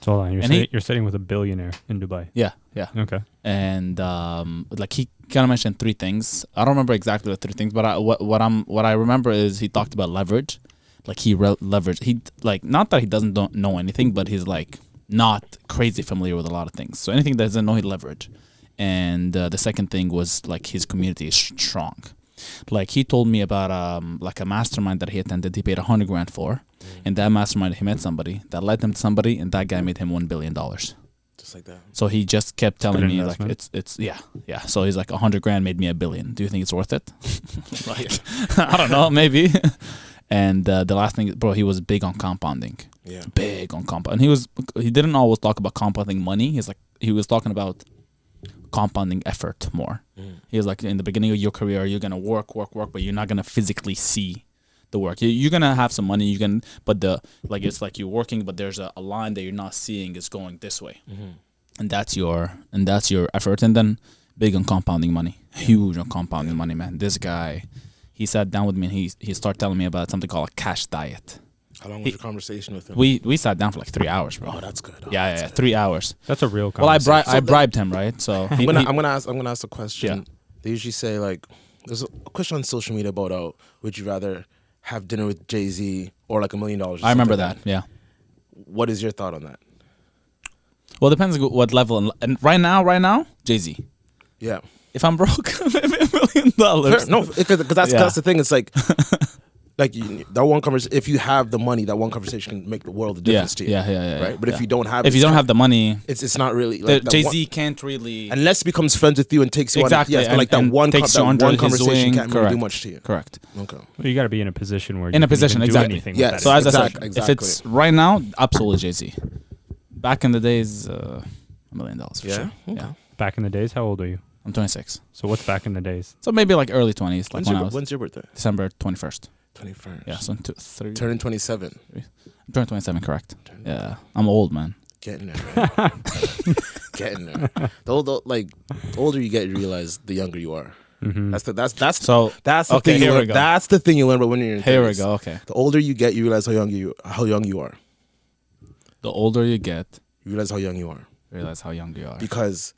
So hold on, And you're sitting with a billionaire in Dubai. Yeah. Okay. And like he kind of mentioned 3 things. I don't remember exactly the 3 things, but what I remember is he talked about leverage. Like he leveraged. He like not that he don't know anything, but he's like not crazy familiar with a lot of things. So anything that doesn't know, he leverage. And the second thing was like his community is strong. Like he told me about like a mastermind that he attended. He paid $100,000 for, and that mastermind he met somebody that led him to somebody, and that guy made him $1 billion. Just like that. So he just kept telling me like investment. it's yeah. So he's like $100,000 made me $1 billion. Do you think it's worth it? Like I don't know, maybe. And the last thing, bro, he was big on compounding. Yeah. Big on compound. And he didn't always talk about compounding money. He was talking about compounding effort more. He was like, in the beginning of your career, you're gonna work, but you're not gonna physically see the work. You're gonna have some money. But it's like you're working, but there's a line that you're not seeing is going this way, and that's your effort. And then big on compounding money, huge on compounding money, man. This guy, he sat down with me and he started telling me about something called a cash diet. How long was your conversation with him? We sat down for like 3 hours, bro. Oh, that's good. Yeah, 3 hours. That's a real Well, conversation. I bribed him, right? So I'm gonna ask a question. Yeah. They usually say like, there's a question on social media about would you rather have dinner with Jay-Z or like $1 million? I remember that. Yeah. What is your thought on that? Well, it depends what level. And right now, Jay-Z. Yeah. If I'm broke, maybe $1 million. Fair. No, because that's the thing. It's like. Like that one conversation, if you have the money, that one conversation can make the world a difference to you. Yeah. Right, but if you don't have, if you don't have the money, it's not really. Like Jay-Z can't really, unless he becomes friends with you and takes you exactly. on. Yes, but like that one conversation can't really do much to you. Correct. Okay. Well, you got to be in a position where you In a can position, even exactly. do anything. Yes. With that. So as I said, Exactly. if it's right now, absolutely Jay-Z. Back in the days, $1 million for Yeah? sure. Okay. Yeah. Back in the days, how old are you? I'm 26. So what's back in the days? So maybe like early 20s, like When's your birthday? December 21st. 21st. Yeah, so 3. Turning 27. I'm turning 27, correct. Yeah, I'm old, man. Getting there. Right? Getting there. The older you get, you realize the younger you are. Mm-hmm. That's the okay, thing. here we go. That's the thing you learn about when you're in your 30s. Here we go. Okay. The older you get, you realize how young you are. The older you get, You realize how young you are realize how young you are. because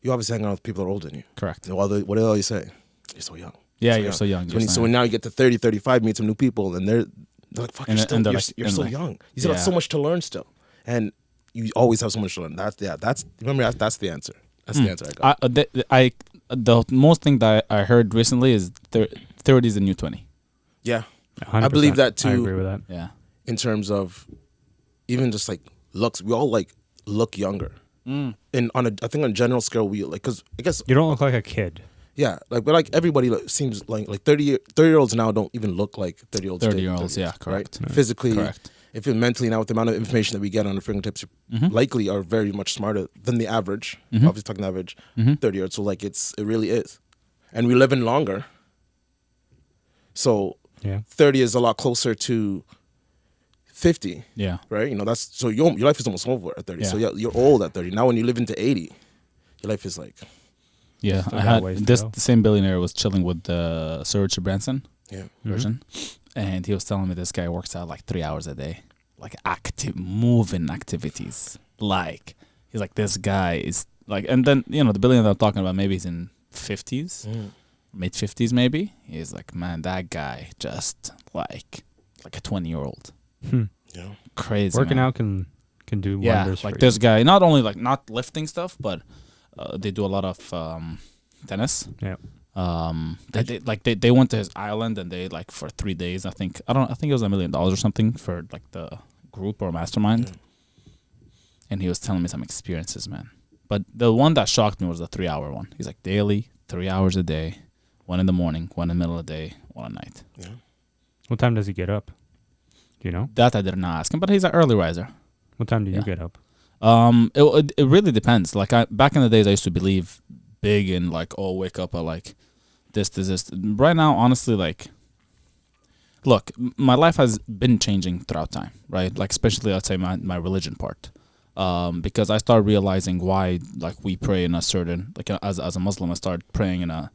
you obviously hang out with people that are older than you. Correct. And what do they always say? You're so young. Yeah, you're so young. So when now you get to 30, 35, meet some new people, and they're like, "Fuck, you're so young. You still have so much to learn still, and you always have so much to learn." That's the answer. That's the answer I got. The most thing that I heard recently is 30 is the new 20. Yeah, 100%. I believe that too. I agree with that. Yeah. In terms of even just like looks, we all like look younger. And I think on a general scale, we like, because I guess You don't look like a kid. yeah, like, but like everybody seems like 30-year-olds now don't even look like 30-year-olds. 30-year-olds, yeah, correct. Right? Physically, Correct. if you're mentally now, with the amount of information that we get on our fingertips, you likely are very much smarter than the average. Obviously, talking average 30-year-olds. So like it really is, and we live in longer. So Yeah. 30 is a lot closer to 50. Yeah. Right? You know, that's so your life is almost over at 30. Yeah. So you're old at 30. Now when you live into 80, your life is like Yeah. Still I got had ways to this go. the same billionaire was chilling with Sir Richard Branson yeah. version, and he was telling me this guy works out like 3 hours a day, like active moving activities. Like he's like, this guy is like, and then the billionaire I'm talking about, maybe he's in 50s. Mid 50s maybe. He's like, man, that guy just like a 20-year-old. Yeah. Crazy. Working man. out can do Yeah, wonders like for this you. guy, not only like not lifting stuff, but they do a lot of tennis. Yeah. They went to his island and they like for 3 days. I think it was $1 million or something for like the group or mastermind. And he was telling me some experiences, man. But the one that shocked me was the 3-hour one. He's like, daily 3 hours a day, 1 in the morning, 1 in the middle of the day, 1 at night. Yeah. What time does he get up? Do you know? That I did not ask him, but he's an early riser. What time do you Yeah. get up? It really depends. Like back in the days, I used to believe big in like, oh, wake up at like this. Right now, honestly, like, look, my life has been changing throughout time, right? Like especially I'd say my religion part, because I started realizing why like we pray in a certain like as a Muslim, I started praying in a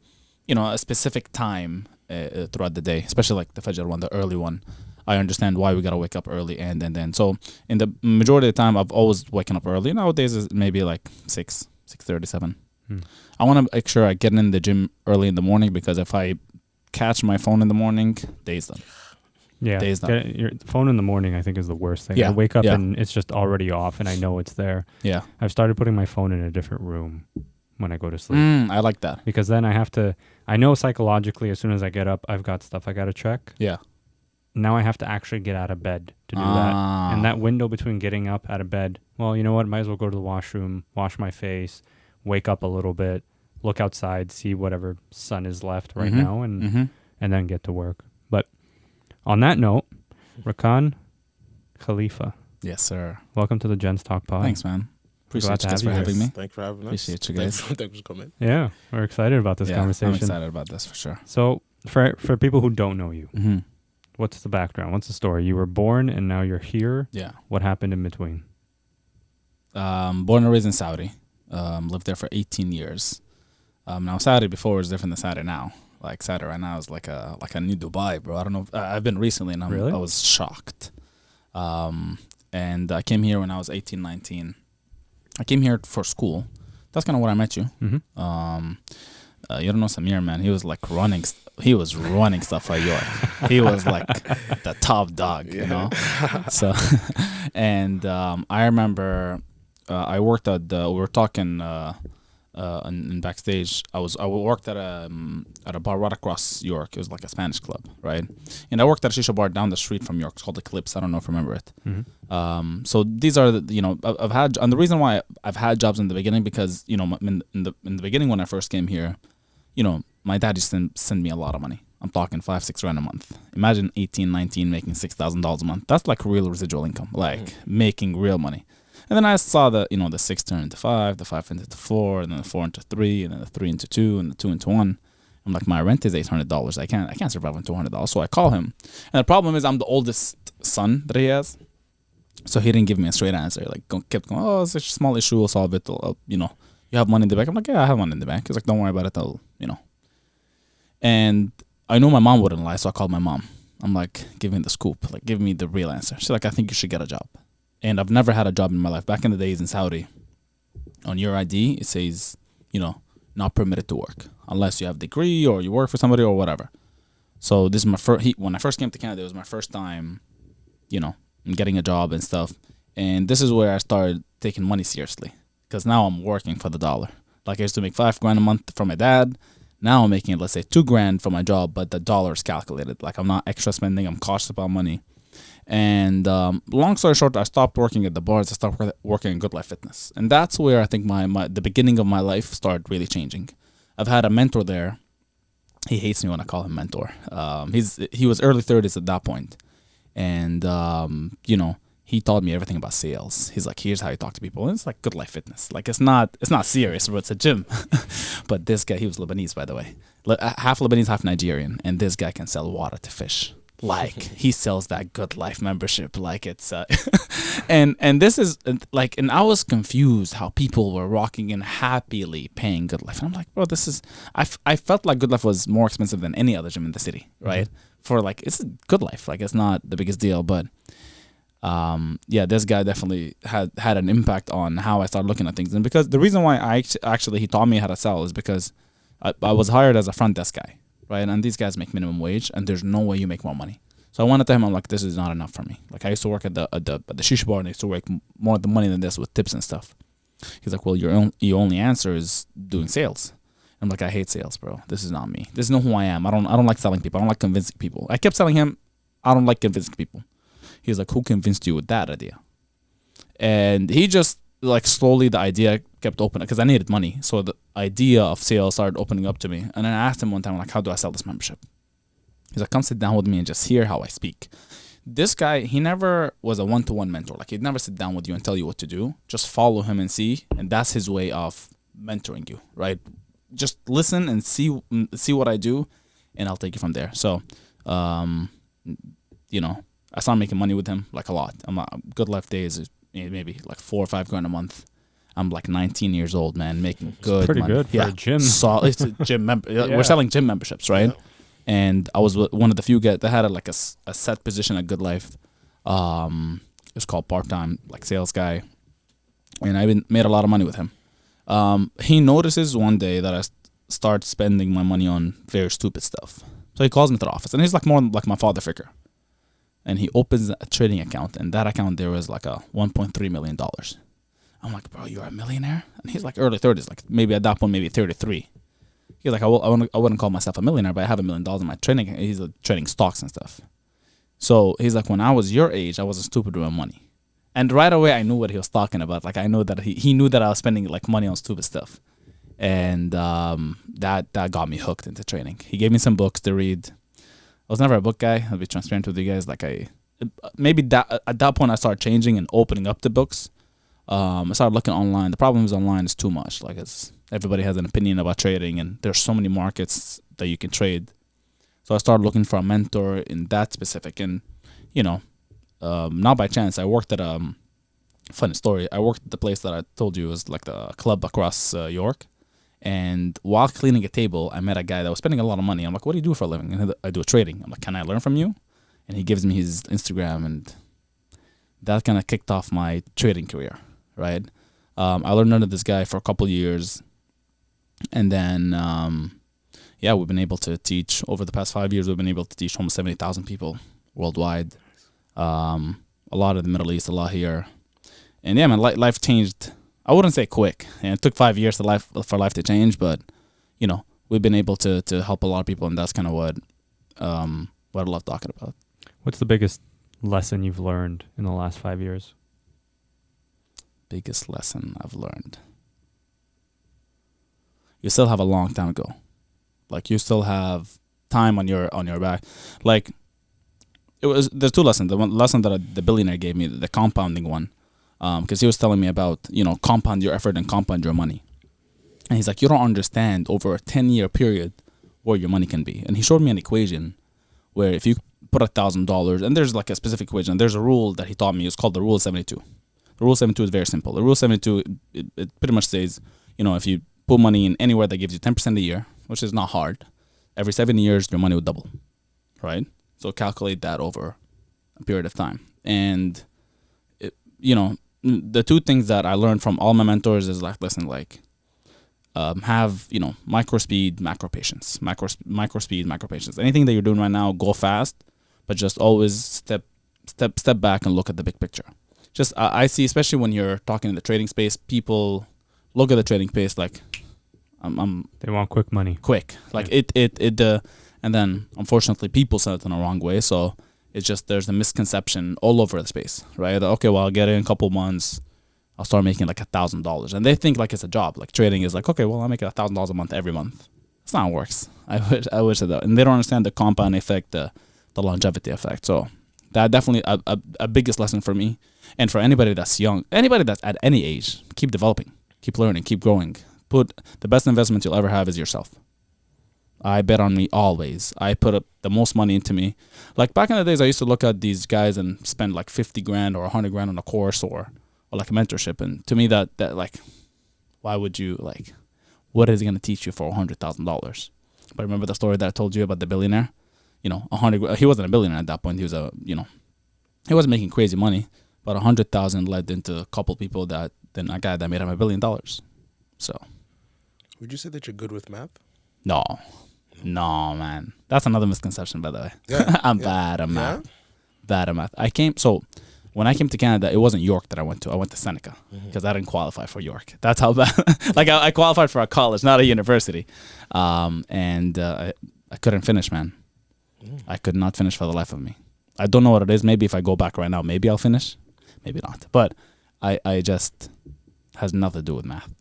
specific time throughout the day, especially like the Fajr one, the early one. I understand why we gotta wake up early, and then so in the majority of the time I've always waken up early. Nowadays is maybe like 6:37. I want to make sure I get in the gym early in the morning, because if I catch my phone in the morning, day's done. Yeah, your phone in the morning I think is the worst thing. Yeah. I wake up and it's just already off, and I know it's there. Yeah, I've started putting my phone in a different room when I go to sleep. I like that, because then I know psychologically as soon as I get up, I've got stuff I got to check. Yeah. Now I have to actually get out of bed to do that. And that window between getting up out of bed, well, you know what? Might as well go to the washroom, wash my face, wake up a little bit, look outside, see whatever sun is left right now, and then get to work. But on that note, Rakan Khalifa. Yes, sir. Welcome to the Gents Talk Pod. Thanks, man. Appreciate you guys for having me. Thanks for having us. Appreciate you guys. Thanks for coming. Yeah, we're excited about this conversation. I'm excited about this for sure. So for people who don't know you, what's the background? What's the story? You were born and now you're here. Yeah. What happened in between? Born and raised in Saudi. Lived there for 18 years. Now Saudi before was different than Saudi now. Like Saudi right now is like a new Dubai, bro. I don't know. I've been recently and Really? I was shocked. And I came here when I was 18, 19. I came here for school. That's kind of where I met you. You don't know Samir, man. He was like running. He was running stuff for York. He was like the top dog, you know. So, and I remember I worked at we were talking in backstage. I worked at a bar right across York. It was like a Spanish club, right? And I worked at a shisha bar down the street from York. It's called Eclipse. I don't know if you remember it. So these are I've had, and the reason why I've had jobs in the beginning, because in the beginning when I first came here, my dad used to send me a lot of money. I'm talking $5-6 grand a month. Imagine 18, 19 making $6,000 a month. That's like real residual income, like making real money. And then I saw the 6 turn into 5, the 5 into 4, and then the 4 into 3, and then the 3 into 2, and the 2 into 1. I'm like, my rent is $800. I can't survive on $200. So I call him, and the problem is I'm the oldest son that he has. So he didn't give me a straight answer. Like kept going, oh, it's a small issue. We'll solve it. You have money in the bank. I'm like, yeah, I have money in the bank. He's like, don't worry about it. And I know my mom wouldn't lie, so I called my mom. I'm like, give me the scoop. Like, give me the real answer. She's like, I think you should get a job. And I've never had a job in my life. Back in the days in Saudi, on your ID, it says, not permitted to work unless you have a degree or you work for somebody or whatever. So this is my first. When I first came to Canada, it was my first time, getting a job and stuff. And this is where I started taking money seriously, because now I'm working for the dollar. Like I used to make $5 grand a month from my dad. Now I'm making, let's say, $2 grand for my job, but the dollar is calculated. Like I'm not extra spending. I'm cautious about money. And long story short, I stopped working at the bars. I started working in Good Life Fitness, and that's where I think the beginning of my life started really changing. I've had a mentor there. He hates me when I call him mentor. He was early 30s at that point, and he taught me everything about sales. He's like, here's how you talk to people. And it's like Good Life Fitness. Like it's not serious, but it's a gym. But this guy, he was Lebanese, by the way, half Lebanese, half Nigerian, and this guy can sell water to fish. Like he sells that Good Life membership, like it's and this is like, and I was confused how people were rocking in happily paying Good Life, and I'm like, bro, this is I felt like Good Life was more expensive than any other gym in the city, right? For like, it's Good Life, like it's not the biggest deal, but this guy definitely had an impact on how I started looking at things. And because the reason why he taught me how to sell is because I was hired as a front desk guy. Right, and these guys make minimum wage, and there's no way you make more money. So I went to him. I'm like, this is not enough for me. Like I used to work at the shisha bar, and I used to make more of the money than this with tips and stuff. He's like, well, your only answer is doing sales. I'm like, I hate sales, bro. This is not me. This is not who I am. I don't like selling people. I don't like convincing people. I kept telling him, I don't like convincing people. He's like, who convinced you with that idea? And he just like slowly the idea kept opening, because I needed money. So the idea of sales started opening up to me. And then I asked him one time, like, how do I sell this membership? He's like, come sit down with me and just hear how I speak. This guy, he never was a one-to-one mentor. Like he'd never sit down with you and tell you what to do. Just follow him and see. And that's his way of mentoring you, right? Just listen and see what I do, and I'll take you from there. So, I started making money with him, like a lot. Good Life days, maybe like $4 or $5 grand a month. I'm like 19 years old, man, making good pretty money. Good for a gym. So it's a gym We're selling gym memberships, right? And I was one of the few guys that had a set position at Good Life. It was called part-time, like sales guy. And I made a lot of money with him. He notices one day that I start spending my money on very stupid stuff. So he calls me to the office, and he's like more like my father figure. And he opens a trading account, and that account there was like a $1.3 million. I'm like, bro, you're a millionaire? And he's like early 30s, like maybe at that point, maybe 33. He's like, I wouldn't call myself a millionaire, but I have $1 million in my trading account. He's trading stocks and stuff. So he's like, when I was your age, I wasn't stupid with my money. And right away, I knew what he was talking about. Like, I know that he knew that I was spending like money on stupid stuff. And that got me hooked into trading. He gave me some books to read. I was never a book guy. I'll be transparent with you guys. Like maybe at that point I started changing and opening up the books. I started looking online. The problem is online is too much. Like everybody has an opinion about trading, and there's so many markets that you can trade. So I started looking for a mentor in that specific. And not by chance, I worked at funny story. I worked at the place that I told you was like the club across York. And while cleaning a table, I met a guy that was spending a lot of money. I'm like, what do you do for a living? And I do trading. I'm like, can I learn from you? And he gives me his Instagram, and that kind of kicked off my trading career, right? I learned under this guy for a couple years. And then, we've been able to teach, over the past 5 years, we've been able to teach almost 70,000 people worldwide. A lot in the Middle East, a lot here. And yeah, man, life changed. I wouldn't say quick, and it took 5 years for life to change, but we've been able to help a lot of people, and that's kind of what I love talking about. What's the biggest lesson you've learned in the last 5 years? Biggest lesson I've learned. You still have a long time to go. Like, you still have time on your back. Like, there's two lessons. The one lesson that the billionaire gave me, the compounding one. Because he was telling me about, compound your effort and compound your money. And he's like, you don't understand over a 10-year period where your money can be. And he showed me an equation where if you put $1,000, and there's like a specific equation, there's a rule that he taught me. It's called the Rule 72. The Rule 72 is very simple. The Rule 72, it pretty much says, if you put money in anywhere that gives you 10% a year, which is not hard, every 7 years, your money will double, right? So calculate that over a period of time. And, the two things that I learned from all my mentors is like, listen, like, have, micro speed, macro patience, micro speed, macro patience. Anything that you're doing right now, go fast, but just always step back and look at the big picture. Just, I see, especially when you're talking in the trading space, people look at the trading space like, they want quick money. Quick. Like and then unfortunately people sell it in the wrong way. So it's just, there's a misconception all over the space, right? Okay, well, I'll get it in a couple months. I'll start making like $1,000. And they think like it's a job. Like trading is like, okay, well, I'll make $1,000 a month every month. That's not how it works. I wish that. And they don't understand the compound effect, the longevity effect. So that definitely a biggest lesson for me. And for anybody that's young, anybody that's at any age, keep developing, keep learning, keep growing. The best investment you'll ever have is yourself. I bet on me always. I put up the most money into me. Like back in the days, I used to look at these guys and spend like 50 grand or 100 grand on a course or like a mentorship. And to me that like, why would you like, what is it going to teach you for $100,000? But remember the story that I told you about the billionaire? He wasn't a billionaire at that point. He was he wasn't making crazy money, but 100,000 led into a couple people then a guy that made him $1 billion. So. Would you say that you're good with math? No, man. That's another misconception, by the way. Yeah, I'm bad at math. Bad at math. When I came to Canada, it wasn't York that I went to. I went to Seneca because I didn't qualify for York. That's how bad. Like I qualified for a college, not a university. I couldn't finish, man. I could not finish for the life of me. I don't know what it is. Maybe if I go back right now, maybe I'll finish. Maybe not. But I just has nothing to do with math.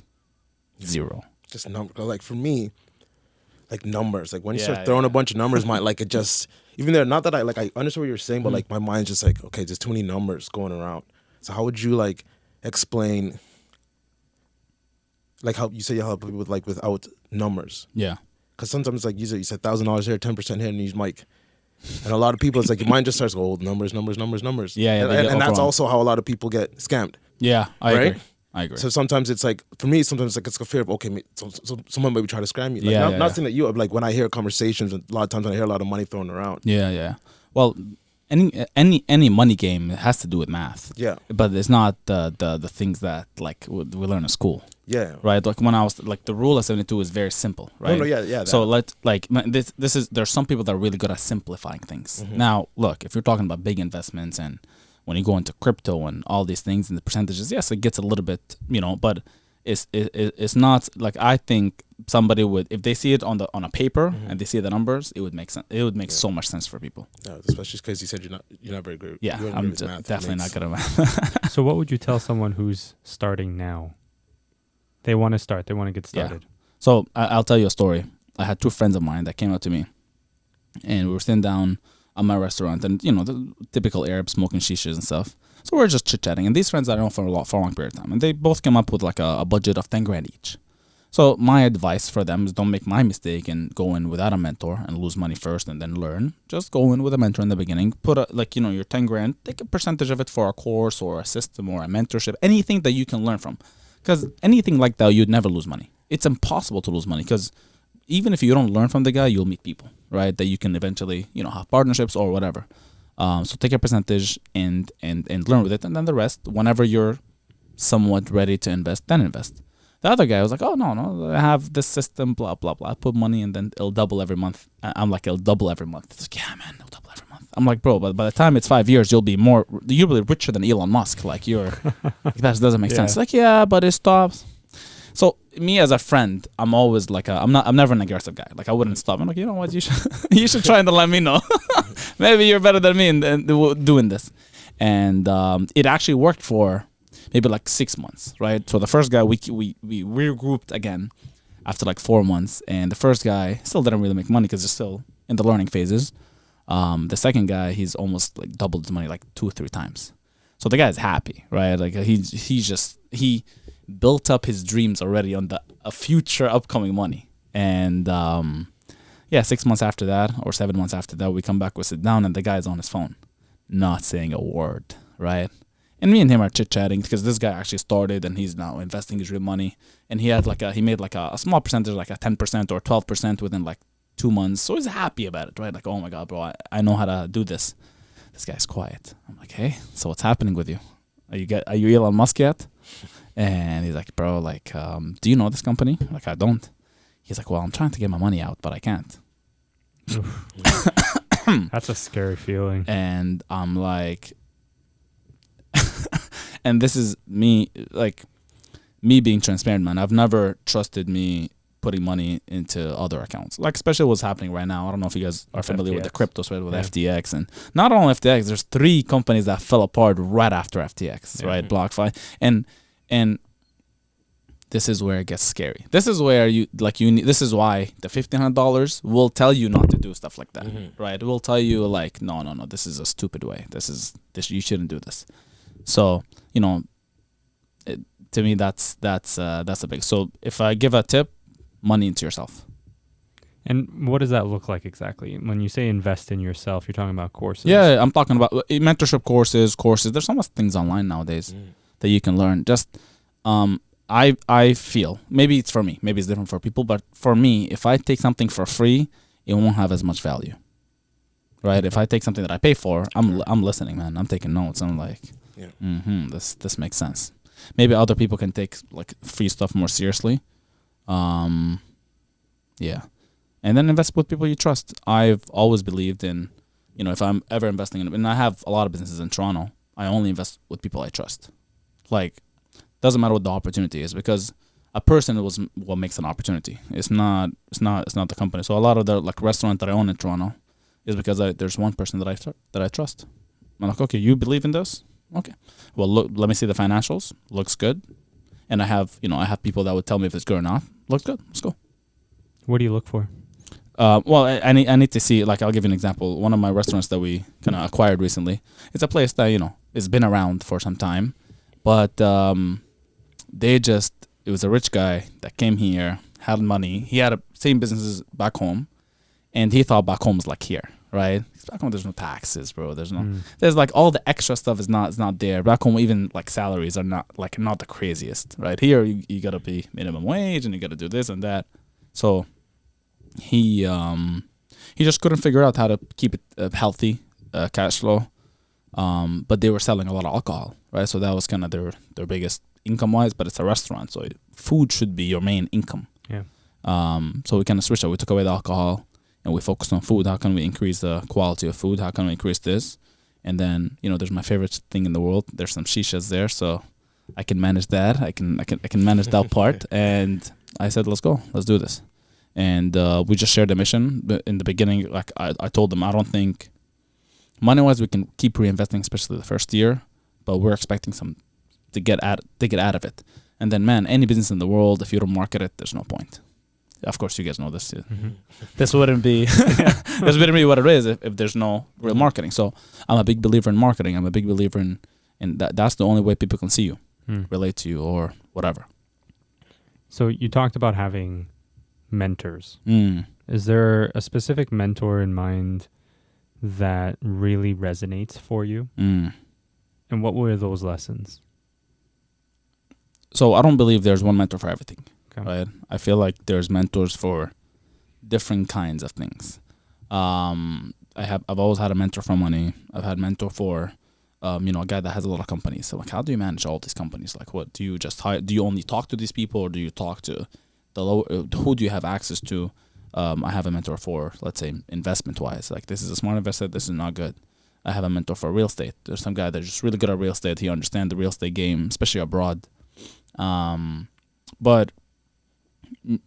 Zero. Just like for me, like numbers. Like when you start throwing a bunch of numbers, even there, not that I understand what you're saying, but like my mind's just like, okay, there's too many numbers going around. So how would you like explain, like how you say you help people with like without numbers? Yeah. Because sometimes like you said $1,000 here, 10% here, and you might, and a lot of people, it's like your mind just starts going, numbers. Yeah. And that's also how a lot of people get scammed. Yeah, I I agree. So sometimes it's like, for me, sometimes like it's a fear of, okay, so someone maybe try to scam you. Like, not saying that you, like when I hear conversations, a lot of times when I hear a lot of money thrown around. Yeah. Well, any money game has to do with math. Yeah. But it's not the things that like we learn in school. Yeah. Right. Like when I was like the rule of 72 is very simple. Right. No. Yeah. So this is there's some people that are really good at simplifying things. Mm-hmm. Now look, if you're talking about big investments and when you go into crypto and all these things and the percentages, yes, it gets a little bit, but it's not like, I think somebody would, if they see it on a paper and they see the numbers, it would make sense. It would make so much sense for people. Yeah, especially because you said you're not very good. Yeah, I'm definitely not good at math. So what would you tell someone who's starting now? They want to start. They want to get started. Yeah. So I'll tell you a story. I had 2 friends of mine that came up to me, and we were sitting down at my restaurant, and the typical Arab smoking shishas and stuff. So we're just chit chatting, and these friends I know for a long period of time, and they both came up with like a budget of 10 grand each. So my advice for them is don't make my mistake and go in without a mentor and lose money first and then learn. Just go in with a mentor in the beginning. Put your 10 grand, take a percentage of it for a course or a system or a mentorship, anything that you can learn from. Because anything like that, you'd never lose money. It's impossible to lose money because even if you don't learn from the guy, you'll meet people, right? That you can eventually, have partnerships or whatever. So take a percentage and learn with it. And then the rest, whenever you're somewhat ready to invest, then invest. The other guy was like, oh, no, I have this system, blah, blah, blah. I put money and then it'll double every month. I'm like, it'll double every month. It's like, yeah, man, it'll double every month. I'm like, bro, but by the time it's 5 years, you'll be richer than Elon Musk. Like, that doesn't make sense. Like, yeah, but it stops. So me as a friend, I'm always like I'm never an aggressive guy. Like I wouldn't stop. I'm like, you know what, you should try and let me know. Maybe you're better than me in doing this. And it actually worked for maybe like 6 months, right? So the first guy we regrouped again after like 4 months, and the first guy still didn't really make money because he's still in the learning phases. The second guy, he's almost like doubled his money like 2 or 3 times. So the guy's happy, right? Like he built up his dreams already on a future upcoming money. And 6 months after that or 7 months after that, we come back, we sit down, and the guy's on his phone, not saying a word, right? And me and him are chit-chatting because this guy actually started and he's now investing his real money. And he made like a small percentage, like a 10% or 12% within like 2 months. So he's happy about it, right? Like, oh my God, bro, I know how to do this. This guy's quiet. I'm like, hey, so what's happening with you? Are you Elon Musk yet? And he's like, bro, like, do you know this company? Like, I don't. He's like, well, I'm trying to get my money out, but I can't. That's a scary feeling. And I'm like, and this is me being transparent, man. I've never trusted me putting money into other accounts, like especially what's happening right now. I don't know if you guys are familiar with the crypto spread with FTX, and not only FTX, there's 3 companies that fell apart right after FTX, right? BlockFi, and this is where it gets scary. This is where this is why the $1,500 will tell you not to do stuff like that, right? It will tell you like, no, this is a stupid way. This you shouldn't do this. So to me, that's a big. So if I give a tip, money into yourself. And what does that look like exactly? When you say invest in yourself, you're talking about courses. Yeah, I'm talking about mentorship courses. There's so much things online nowadays that you can learn. Just I feel, maybe it's for me, maybe it's different for people, but for me, if I take something for free, it won't have as much value. Right? If I take something that I pay for, I'm listening, man. I'm taking notes. I'm like, this makes sense. Maybe other people can take like free stuff more seriously. And then invest with people you trust. I've always believed in, if I'm ever investing in, and I have a lot of businesses in Toronto, I only invest with people I trust. Like, doesn't matter what the opportunity is, because a person was what makes an opportunity. It's not the company. So a lot of the like restaurant that I own in Toronto is because there's one person that I trust. I'm like, okay, you believe in this? Okay. Well, look, let me see the financials. Looks good. And I have people that would tell me if it's good or not. Looks good. Let's go. What do you look for? Well, I need to see, like, I'll give you an example. One of my restaurants that we kind of acquired recently, it's a place that, it's been around for some time, but it was a rich guy that came here, had money. He had same businesses back home, and he thought back home was like here, right? Back home, there's no taxes, bro. There's like all the extra stuff is not there. Back home, even like salaries are not the craziest, right? Here, you gotta be minimum wage and you gotta do this and that. So he just couldn't figure out how to keep it healthy cash flow. But they were selling a lot of alcohol, right? So that was kind of their biggest income wise. But it's a restaurant, so food should be your main income. Yeah. So we kind of switched it. We took away the alcohol and we focused on food. How can we increase the quality of food? How can we increase this? And then there's my favorite thing in the world. There's some shishas there, so I can manage that. I can manage that part. And I said, let's go. Let's do this. And we just shared the mission. But in the beginning, like I told them, I don't think money-wise we can keep reinvesting, especially the first year, but we're expecting some to get out of it. And then, man, any business in the world, if you don't market it, there's no point. Of course, you guys know this. Mm-hmm. This wouldn't be what it is if there's no real marketing. So I'm a big believer in marketing. I'm a big believer in that. That's the only way people can see you, relate to you, or whatever. So you talked about having mentors. Is there a specific mentor in mind that really resonates for you? And what were those lessons? So I don't believe there's one mentor for everything. Okay. Right? I feel like there's mentors for different kinds of things. I've always had a mentor for money. I've had a mentor for a guy that has a lot of companies. So like, how do you manage all these companies? Like, what do you just hire? Do you only talk to these people, or do you talk to who do you have access to? I have a mentor for, let's say, investment-wise. Like, this is a smart investment, this is not good. I have a mentor for real estate. There's some guy that's just really good at real estate. He understands the real estate game, especially abroad. But,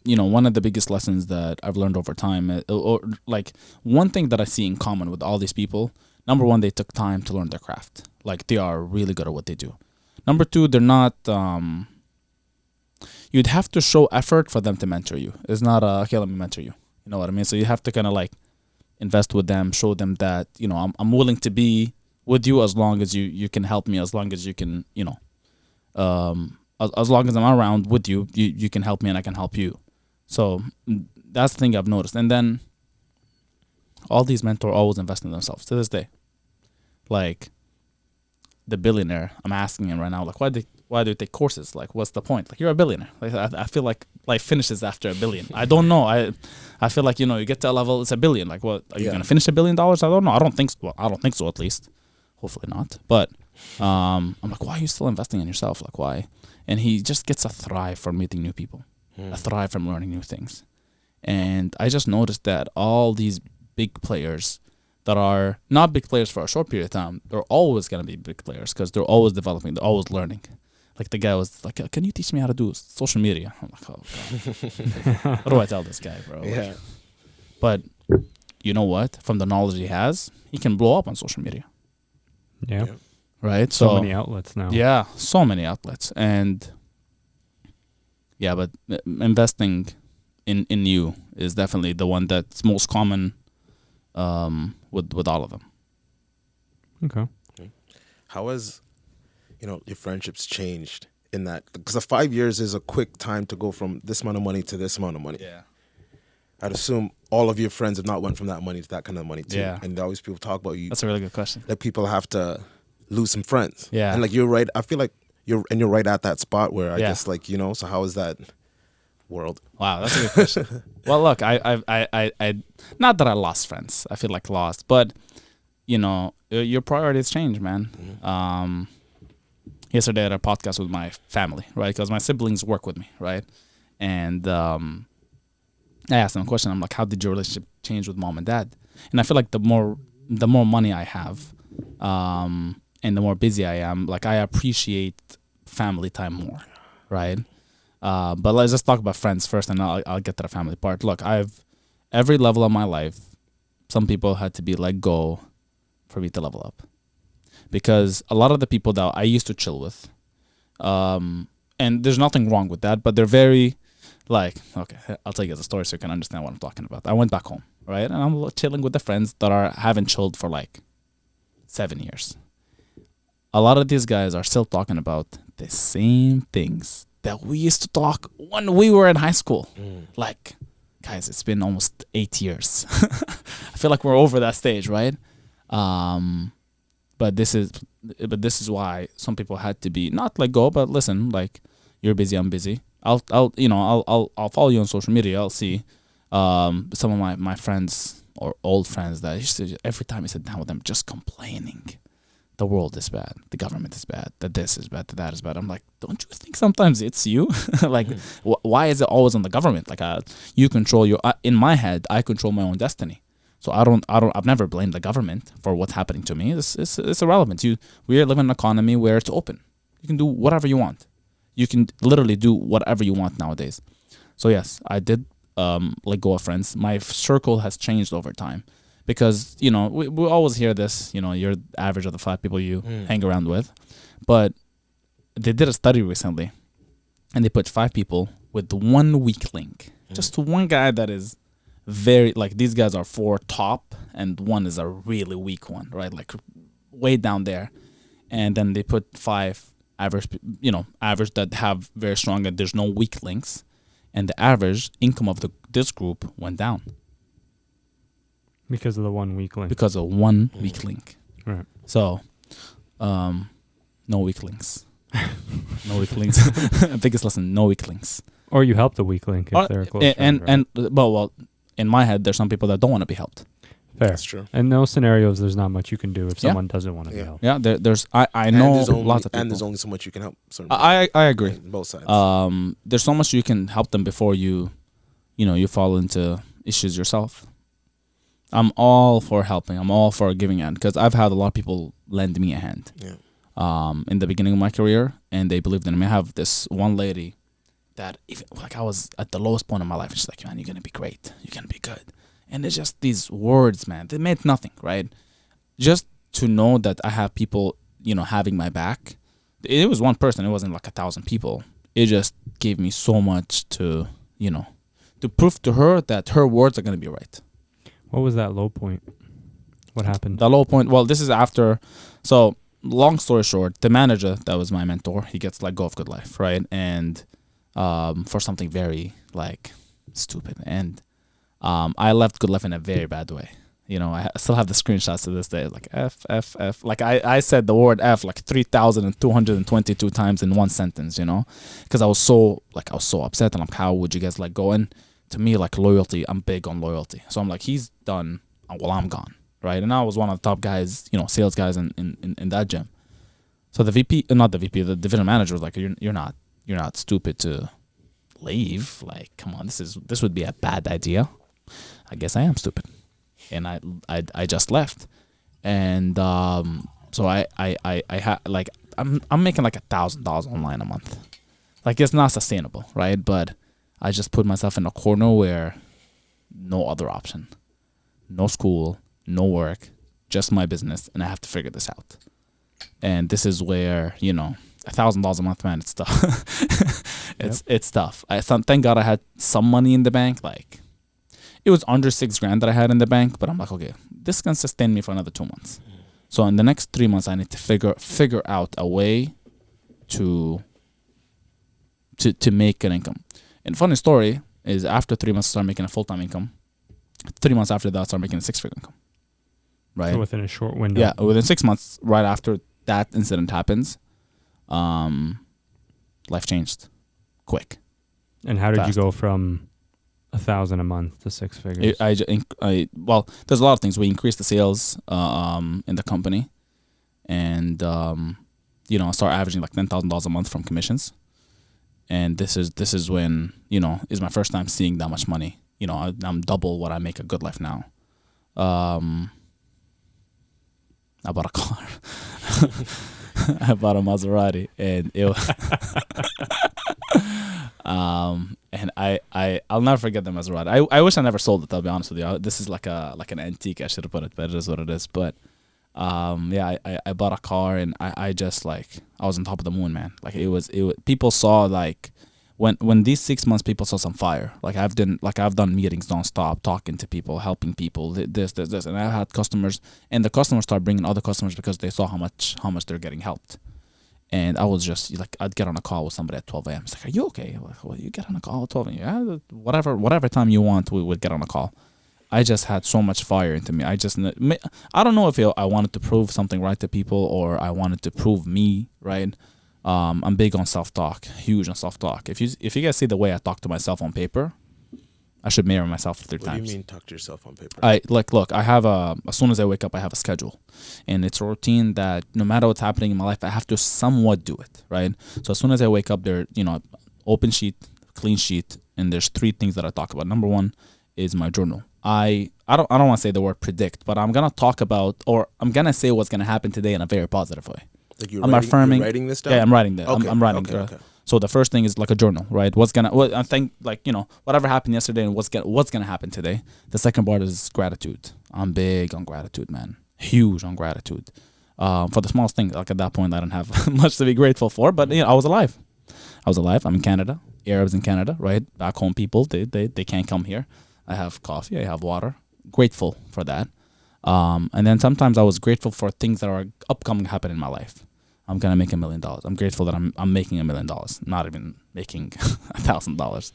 one of the biggest lessons that I've learned over time, or like one thing that I see in common with all these people, number one, they took time to learn their craft. Like, they are really good at what they do. Number two, they're not... you'd have to show effort for them to mentor you. It's not okay, let me mentor you. You know what I mean? So you have to kind of like invest with them, show them that, I'm willing to be with you as long as you can help me, as long as you can, as long as I'm around with you, you can help me and I can help you. So that's the thing I've noticed. And then all these mentors always invest in themselves to this day. Like the billionaire, I'm asking him right now, like, why do you take courses? Like, what's the point? Like, you're a billionaire. Like, I feel like life finishes after $1 billion. I don't know. I feel like, you get to a level, it's $1 billion. Like, what, are you going to finish $1 billion? I don't know. I don't think so. Well, I don't think so, at least. Hopefully not. But I'm like, why are you still investing in yourself? Like, why? And he just gets a thrive from meeting new people, a thrive from learning new things. And I just noticed that all these big players that are not big players for a short period of time, they're always going to be big players because they're always developing, they're always learning. Like the guy was like, can you teach me how to do social media? I'm like, oh, God. What do I tell this guy, bro? Yeah. Like, but you know what? From the knowledge he has, he can blow up on social media. Yeah. Right? So many outlets now. Yeah, so many outlets. And yeah, but investing in you is definitely the one that's most common with all of them. Okay. How has your friendships changed in that? Because the 5 years is a quick time to go from this amount of money to this amount of money. Yeah. I'd assume all of your friends have not went from that money to that kind of money too. Yeah. And always people talk about you. That's a really good question. That people have to lose some friends. Yeah. And like you're right. I feel like you're right at that spot where I guess like, so how is that world? Wow, that's a good question. Well, look, I not that I lost friends. I feel like lost, but your priorities change, man. Mm-hmm. Yesterday I had a podcast with my family, right? Because my siblings work with me, right? And I asked them a question. I'm like, how did your relationship change with mom and dad? And I feel like the more money I have, and the more busy I am, like I appreciate family time more, right? But let's just talk about friends first, and I'll get to the family part. Look, every level of my life, some people had to be let go for me to level up. Because a lot of the people that I used to chill with, and there's nothing wrong with that, but they're very, like, okay, I'll tell you guys a story so you can understand what I'm talking about. I went back home, right? And I'm chilling with the friends that haven't chilled for like 7 years. A lot of these guys are still talking about the same things that we used to talk when we were in high school. Like, guys, it's been almost 8 years. I feel like we're over that stage, right? But this is why some people had to be not let go, but listen, like, you're busy, I'm busy. I'll follow you on social media. I'll see some of my friends or old friends that used to, every time I sit down with them, just complaining. The world is bad. The government is bad. That this is bad. That is bad. I'm like, don't you think sometimes it's you? Like, why is it always on the government? Like, you control your. In my head, I control my own destiny. So I've never blamed the government for what's happening to me. It's irrelevant. We are living in an economy where it's open. You can do whatever you want. You can literally do whatever you want nowadays. So yes, I did let go of friends. My circle has changed over time. Because, we always hear this, you're the average of the 5 people you hang around with. But they did a study recently, and they put 5 people with one weak link. Just one guy that is very, like, these guys are 4 top, and one is a really weak one, right? Like, way down there. And then they put 5 average that have very strong, and there's no weak links. And the average income of this group went down. Because of the one weak link. Because of one weak link. Right. So, no weak links. No weak links. Biggest lesson, no weak links. Or you help the weak link if they're a close friend, right? Well, in my head, there's some people that don't want to be helped. Fair. That's true. In those scenarios, there's not much you can do if someone doesn't want to be helped. Yeah, I know lots of people. And there's only so much you can help. I agree. Both sides. There's so much you can help them before you fall into issues yourself. I'm all for helping. I'm all for giving a hand because I've had a lot of people lend me a hand. Yeah. In the beginning of my career, and they believed in me. I have this one lady that, I was at the lowest point of my life, and she's like, "Man, you're gonna be great. You're gonna be good." And it's just these words, man. They meant nothing, right? Just to know that I have people, having my back. It was one person. It wasn't like 1,000 people. It just gave me so much to prove to her that her words are gonna be right. What was that low point? What happened? The low point, well, this is after. So, long story short, the manager that was my mentor, he gets let go of Good Life, right? And for something very, stupid. And I left Good Life in a very bad way. I still have the screenshots to this day. Like, F. Like, I said the word F 3,222 times in one sentence, because I was so upset. And I'm like, how would you guys let go? And to me, loyalty, I'm big on loyalty. So I'm like, he's done, well, I'm gone, right? And I was one of the top guys, sales guys in that gym. So the VP, not the VP, the division manager was like, you're not stupid to leave. Like, come on, this would be a bad idea. I guess I am stupid, and I just left, and so I I'm making $1,000 online a month. It's not sustainable, right? But I just put myself in a corner where no other option. No school, no work, just my business, and I have to figure this out. And this is where, $1,000 a month, man, it's tough. It's tough. Thank God I had some money in the bank. It was under $6,000 that I had in the bank, but I'm like, okay, this can sustain me for another 2 months. So in the next 3 months, I need to figure out a way to make an income. And funny story is after 3 months, I started making a full-time income. 3 months after that, I started making a 6-figure income. Right? So within a short window. Yeah, within 6 months, right after that incident happens, life changed quick. And how did you go from 1,000 a month to 6 figures? Well, there's a lot of things. We increased the sales in the company, and I started averaging $10,000 a month from commissions. And this is when is my first time seeing that much money. I'm double what I make at Good Life now. I bought a car. I bought a Maserati, and it was and I'll never forget the Maserati. I wish I never sold it, I'll be honest with you. This is like an antique. I should have put it, but it is what it is. But I bought a car, and I just I was on top of the moon, man. It was people saw when these 6 months people saw some fire. I've done meetings nonstop, talking to people, helping people, this, and I had customers, and the customers started bringing other customers because they saw how much they're getting helped. And I was just like, I'd get on a call with somebody at 12 a.m. It's like, are you okay? Like, well, you get on a call at 12 a.m. Yeah, whatever time you want, we would get on a call. I just had so much fire into me. I don't know if I wanted to prove something right to people or I wanted to prove me right. I'm big on self-talk, huge on self-talk. If you guys see the way I talk to myself on paper, I should mirror myself 3 times. What do you mean talk to yourself on paper? Look, I have as soon as I wake up, I have a schedule. And it's a routine that no matter what's happening in my life, I have to somewhat do it, right? So as soon as I wake up, there, open sheet, clean sheet, and there's 3 things that I talk about. Number 1 is my journal. I don't want to say the word predict, but I'm going to talk about, or I'm going to say what's going to happen today in a very positive way. Like you're writing this down? Yeah, I'm writing that. Okay. I'm writing it. Okay. So the first thing is like a journal, right? I think whatever happened yesterday and what's gonna happen today. The second part is gratitude. I'm big on gratitude, man. Huge on gratitude. For the smallest thing, like at that point, I don't have much to be grateful for, but I was alive. I'm in Canada. Arabs in Canada, right? Back home people, they can't come here. I have coffee. I have water. Grateful for that. And then sometimes I was grateful for things that are upcoming happen in my life. I'm gonna make $1 million. I'm grateful that I'm making $1 million, not even making $1,000.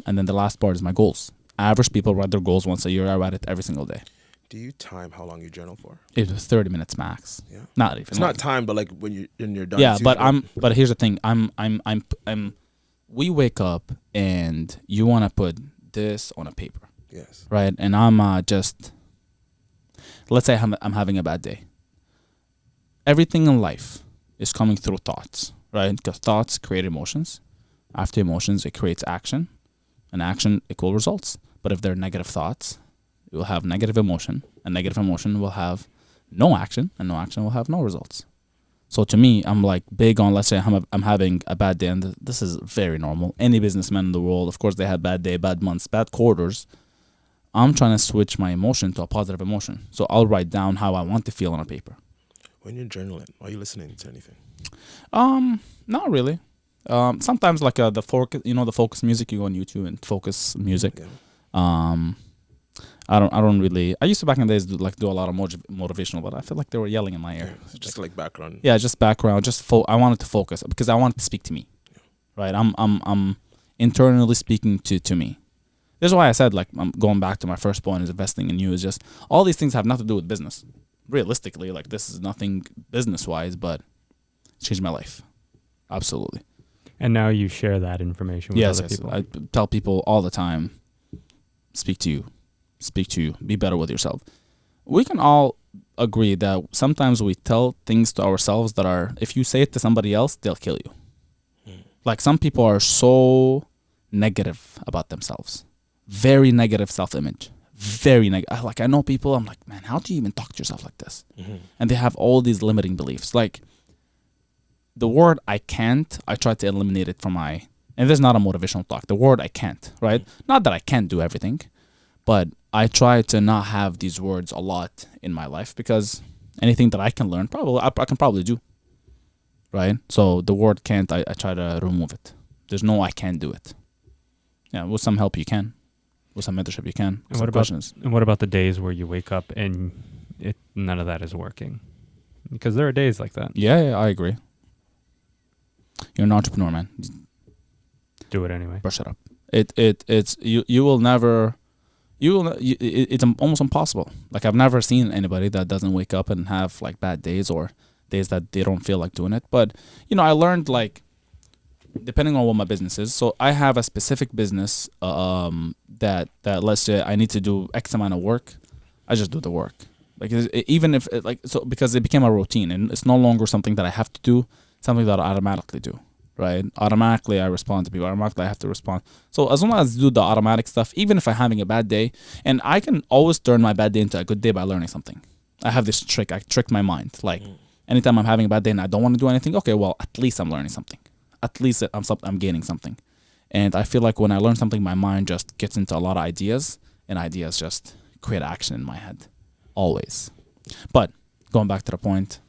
And then the last part is my goals. Average people write their goals once a year. I write it every single day. Do you time how long you journal for? It was 30 minutes max. Yeah, not even. It's not time, but like when you're done. Yeah, but here's the thing. We wake up and you want to put this on a paper. Yes. Right, and I'm just. Let's say I'm having a bad day. Everything in life is coming through thoughts, right? Because thoughts create emotions. After emotions, it creates action. And action equals results. But if they're negative thoughts, it will have negative emotion. And negative emotion will have no action. And no action will have no results. So to me, I'm like big on, let's say I'm having a bad day. And this is very normal. Any businessman in the world, of course, they have bad day, bad months, bad quarters. I'm trying to switch my emotion to a positive emotion. So I'll write down how I want to feel on a paper. When you're journaling, are you listening to anything? Not really. Sometimes like the focus music, you go on YouTube and focus music. Yeah. I don't really. I used to back in the days do a lot of motivational, but I feel like they were yelling in my ear. Yeah, just like background. Yeah, just background. I wanted to focus because I wanted to speak to me. Yeah. Right. I'm internally speaking to me. This is why I said, like, I'm going back to my first point is investing in you. Is just all these things have nothing to do with business. Realistically, like, this is nothing business-wise, but it changed my life. Absolutely. And now you share that information with other people. I tell people all the time, speak to you, be better with yourself. We can all agree that sometimes we tell things to ourselves that are, if you say it to somebody else, they'll kill you. Like, some people are so negative about themselves. Very negative self-image. Very negative. Like, I know people, I'm like, man, how do you even talk to yourself like this? Mm-hmm. And they have all these limiting beliefs. Like, the word I can't, I try to eliminate it from my, and this is not a motivational talk, the word I can't, right? Mm-hmm. Not that I can't do everything, but I try to not have these words a lot in my life because anything that I can learn, I can probably do, right? So the word can't, I try to remove it. There's no I can't do it. Yeah, with some help you can. With some mentorship you can. And what about the days where you wake up and none of that is working? Because there are days like that. Yeah, I agree. You're an entrepreneur, man. Do it anyway. Brush it up. It's you will never. It's almost impossible. Like, I've never seen anybody that doesn't wake up and have like bad days or days that they don't feel like doing it. But I learned, like, depending on what my business is. So I have a specific business that let's say I need to do X amount of work. I just do the work. Like, even if because it became a routine and it's no longer something that I have to do, something that I automatically do. Right? Automatically I respond to people. Automatically I have to respond. So as long as I do the automatic stuff, even if I'm having a bad day, and I can always turn my bad day into a good day by learning something. I have this trick. I trick my mind. Like, anytime I'm having a bad day and I don't want to do anything, okay, well, at least I'm learning something. At least I'm gaining something. And I feel like when I learn something, my mind just gets into a lot of ideas, and ideas just create action in my head. Always. But going back to the point,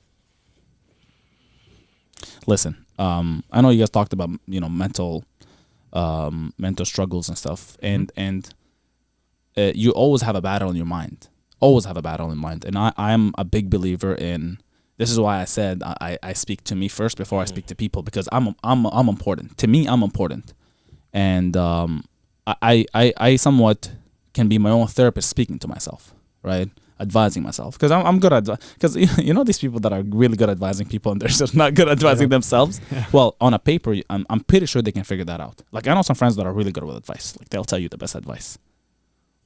listen, I know you guys talked about, mental struggles and stuff, and you always have a battle in your mind. Always have a battle in mind. And I'm a big believer in This is why I said I speak to me first before I speak to people, because I'm important. To me, I'm important, and I somewhat can be my own therapist speaking to myself, right? Advising myself, because I'm good at, because you know these people that are really good at advising people and they're just not good at advising themselves. Yeah. Well, on a paper, I'm pretty sure they can figure that out. Like I know some friends that are really good with advice. Like they'll tell you the best advice.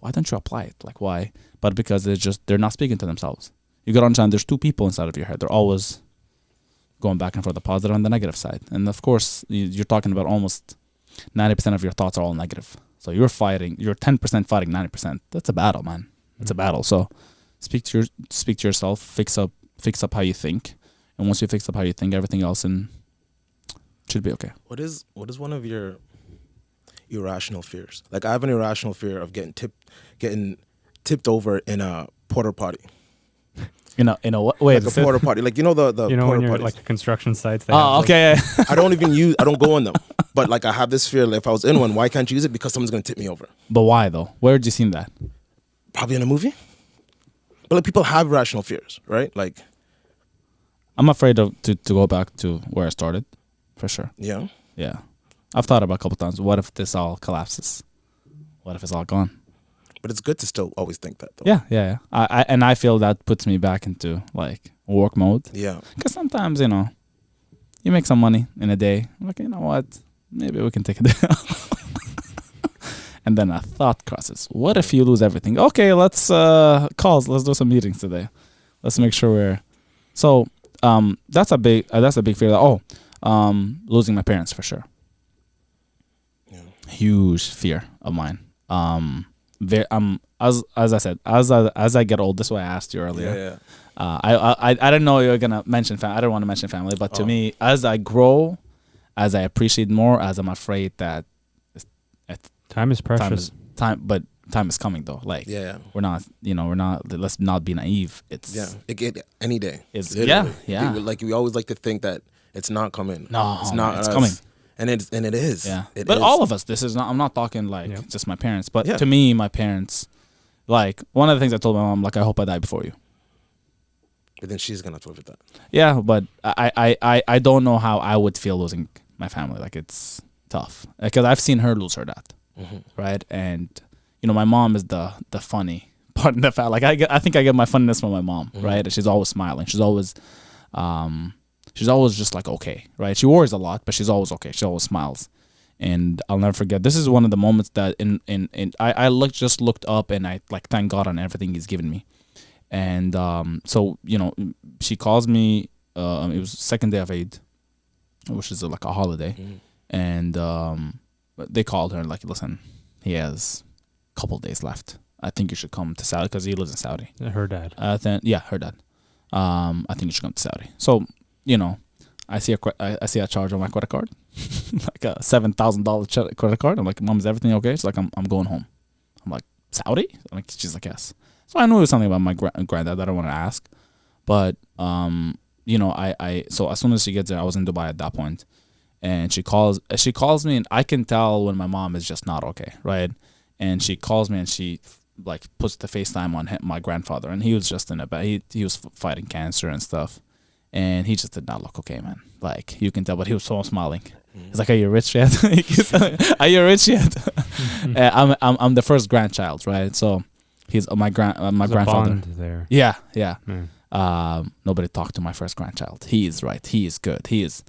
Why don't you apply it? Like why? But because they're not speaking to themselves. You gotta understand there's two people inside of your head. They're always going back and forth, the positive and the negative side. And of course, you're talking about almost 90% of your thoughts are all negative. So you're 10% fighting 90%. That's a battle, man. It's a battle. So speak to yourself, fix up how you think. And once you fix up how you think, everything else should be okay. What is one of your irrational fears? Like I have an irrational fear of getting tipped over in a porta potty. In a what? Wait, like a porta potty. Like you know the when you're like the construction sites. Okay. I don't go in them. But like I have this fear that if I was in one, why can't you use it? Because someone's gonna tip me over. But why though? Where had you seen that? Probably in a movie. But like people have rational fears, right? Like I'm afraid to go back to where I started, for sure. Yeah. Yeah. I've thought about a couple times, what if this all collapses? What if it's all gone? But it's good to still always think that, though. Yeah. I feel that puts me back into like work mode. Yeah. Because sometimes, you make some money in a day. I'm like, you know what? Maybe we can take a day off. And then a thought crosses. What if you lose everything? Okay, let's do some meetings today. Let's make sure we're. So that's a big fear. Losing my parents for sure. Yeah. Huge fear of mine. As I said, as I get old, this is why I asked you earlier. Yeah. I didn't know you were gonna mention family. I don't want to mention family, but to me, as I grow, as I appreciate more, as I'm afraid that time is precious. Time is coming though. Like we're not. Let's not be naive. It's any day. It's Like we always like to think that it's not coming. No, it's not. It's coming. And it is. Yeah. But all of us, this is not, I'm not talking like just my parents, but to me, my parents, like one of the things I told my mom, like, I hope I die before you. But then she's going to have to live with that. Yeah. But I don't know how I would feel losing my family. Like it's tough because I've seen her lose her dad. Mm-hmm. Right. And, my mom is the funny part of the fact. Like I think I get my funniness from my mom. Mm-hmm. Right. And she's always smiling. She's always just like, okay, right? She worries a lot, but she's always okay. She always smiles. And I'll never forget, this is one of the moments that I just looked up and I like thank God on everything he's given me. And so, she calls me, it was the second day of Eid, which is like a holiday. Mm-hmm. And they called her and like, listen, he has a couple days left. I think you should come to Saudi because he lives in Saudi. Her dad. Her dad. I think you should come to Saudi. So, I see a charge on my credit card, like a $7,000 credit card. I'm like, Mom, is everything okay? She's like, I'm going home. I'm like, Saudi? She's like, yes. So I knew it was something about my granddad that I want to ask, but so as soon as she gets there, I was in Dubai at that point, and she calls me, and I can tell when my mom is just not okay, right? And she calls me and she like puts the FaceTime on my grandfather, and he was just in a bed. He was fighting cancer and stuff. And he just did not look okay, man. Like, you can tell, but he was so smiling. He's like, are you rich yet? Are you rich yet? I'm the first grandchild, right? So he's my grandfather. Bond there. Yeah. Nobody talked to my first grandchild. He is right. He is good. He is.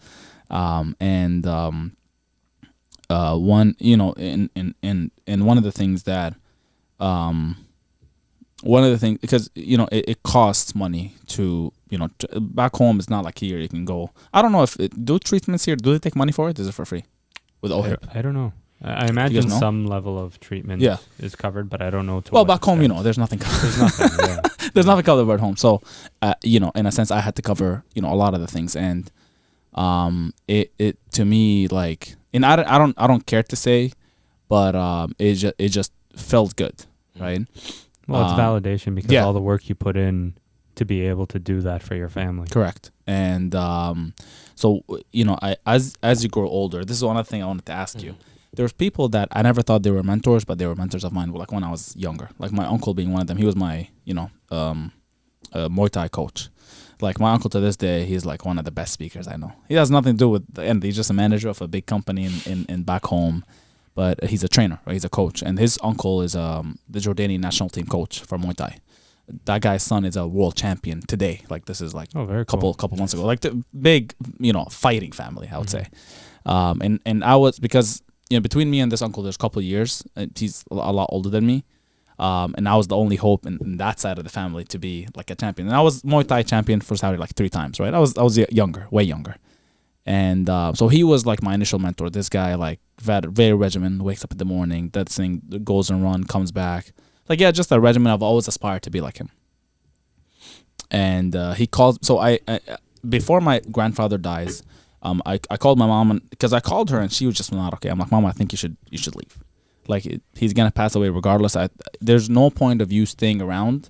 One, in one of the things that, because it costs money to back home. It's not like here you can go. I don't know if do treatments here. Do they take money for it? Is it for free with OHIP? I don't know. I imagine some level of treatment is covered, but I don't know. Back home, there's nothing covered. There's nothing. Yeah. There's nothing covered at home. So, in a sense, I had to cover a lot of the things, and it to me like, and I don't care to say, but it just felt good, right? Well, it's validation because all the work you put in to be able to do that for your family. Correct. And so as you grow older, this is one other thing I wanted to ask you. There's people that I never thought they were mentors, but they were mentors of mine. Like when I was younger, like my uncle being one of them. He was my Muay Thai coach. Like my uncle to this day, he's like one of the best speakers I know. He has nothing to do with the end. He's just a manager of a big company in back home, but he's a trainer, right? He's a coach, and his uncle is the Jordanian national team coach for Muay Thai. That guy's son is a world champion today. Like this is like very couple months ago. Like the big, fighting family, I would say. And I was, because between me and this uncle, there's a couple of years. He's a lot older than me. And I was the only hope in that side of the family to be like a champion. And I was Muay Thai champion for Saudi like 3 times, right? I was younger, way younger. And so he was like my initial mentor. This guy, like very regimented, wakes up in the morning, that thing goes and run, comes back. Like, yeah, just a regimen. I've always aspired to be like him. And he called, so I before my grandfather dies, I called my mom, because I called her and she was just not okay. I'm like, Mom, I think you should leave. Like he's gonna pass away regardless. There's no point of you staying around,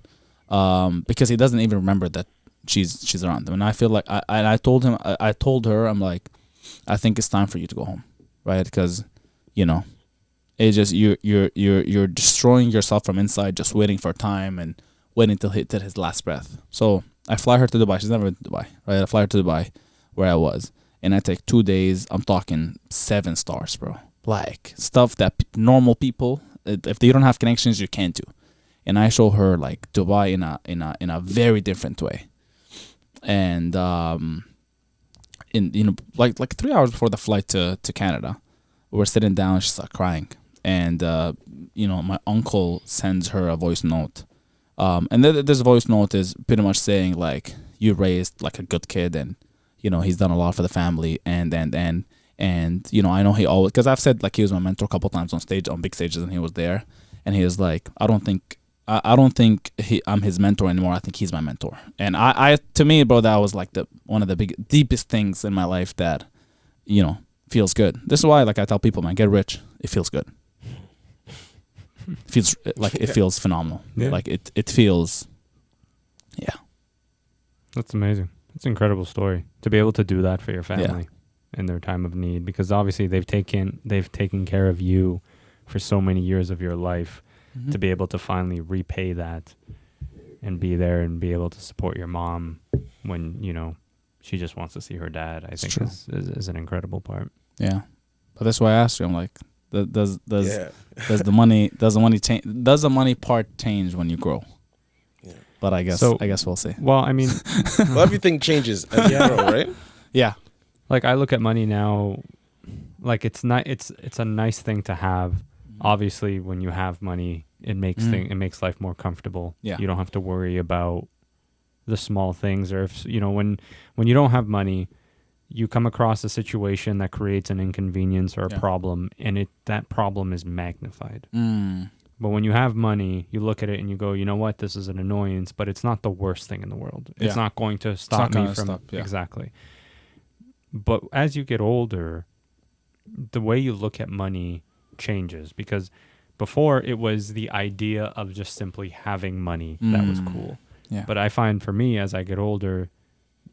because he doesn't even remember that she's around him. And I feel like I told her, I'm like, I think it's time for you to go home, right? Because it's just you're destroying yourself from inside, just waiting for time and waiting till his last breath. So I fly her to Dubai. She's never been to Dubai, right? I fly her to Dubai, where I was, and I take 2 days. I'm talking 7 stars, bro. Like stuff that normal people, if they don't have connections, you can't do. And I show her like Dubai in a very different way. And like 3 hours before the flight to Canada, we're sitting down. She started crying, and my uncle sends her a voice note. And this voice note is pretty much saying like, you raised like a good kid, and he's done a lot for the family, and I know he always, because I've said like he was my mentor a couple times on big stages, and he was there, and he was like, I don't think I'm his mentor anymore. I think he's my mentor. And I to me, bro, that was like one of the deepest things in my life that feels good. This is why, like, I tell people, man, get rich. It feels good. It feels phenomenal. Yeah. Like it feels, yeah. That's amazing. It's an incredible story to be able to do that for your family in their time of need, because obviously they've taken care of you for so many years of your life. Mm-hmm. To be able to finally repay that and be there and be able to support your mom when she just wants to see her dad, I think is an incredible part. Yeah, but that's why I asked you. I'm like, does the money part change when you grow? Yeah. But I guess we'll see. Well, I mean, everything changes as you grow, right? Yeah. Like I look at money now, like it's a nice thing to have. Obviously, when you have money, it makes life more comfortable. Yeah. You don't have to worry about the small things, or if when you don't have money, you come across a situation that creates an inconvenience or a problem, and that problem is magnified. But when you have money, you look at it and you go, you know what, this is an annoyance, but it's not the worst thing in the world. It's not going to stop me from exactly. But as you get older, the way you look at money changes, because before it was the idea of just simply having money that was cool. Yeah. But I find for me, as I get older,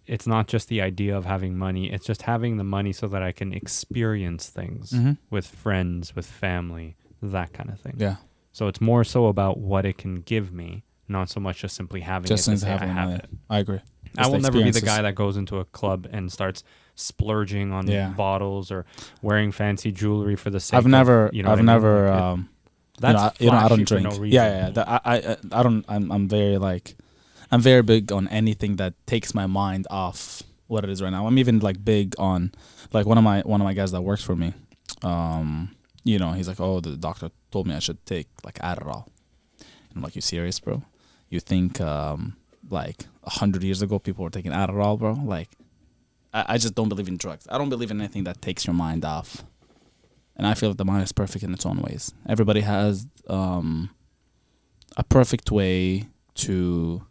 it's not just the idea of having money, it's just having the money so that I can experience things with friends, with family, that kind of thing. Yeah. So it's more so about what it can give me, not so much just simply having it to say I have it. I agree. I will never be the guy that goes into a club and starts splurging on bottles or wearing fancy jewelry for the sake I don't drink. No I'm very big on anything that takes my mind off what it is right now. I'm even like big on, like, one of my guys that works for me. He's like, oh, the doctor told me I should take like Adderall. And I'm like, you serious, bro? You think like 100 years ago people were taking Adderall, bro? Like, I just don't believe in drugs. I don't believe in anything that takes your mind off. And I feel that the mind is perfect in its own ways. Everybody has a perfect way to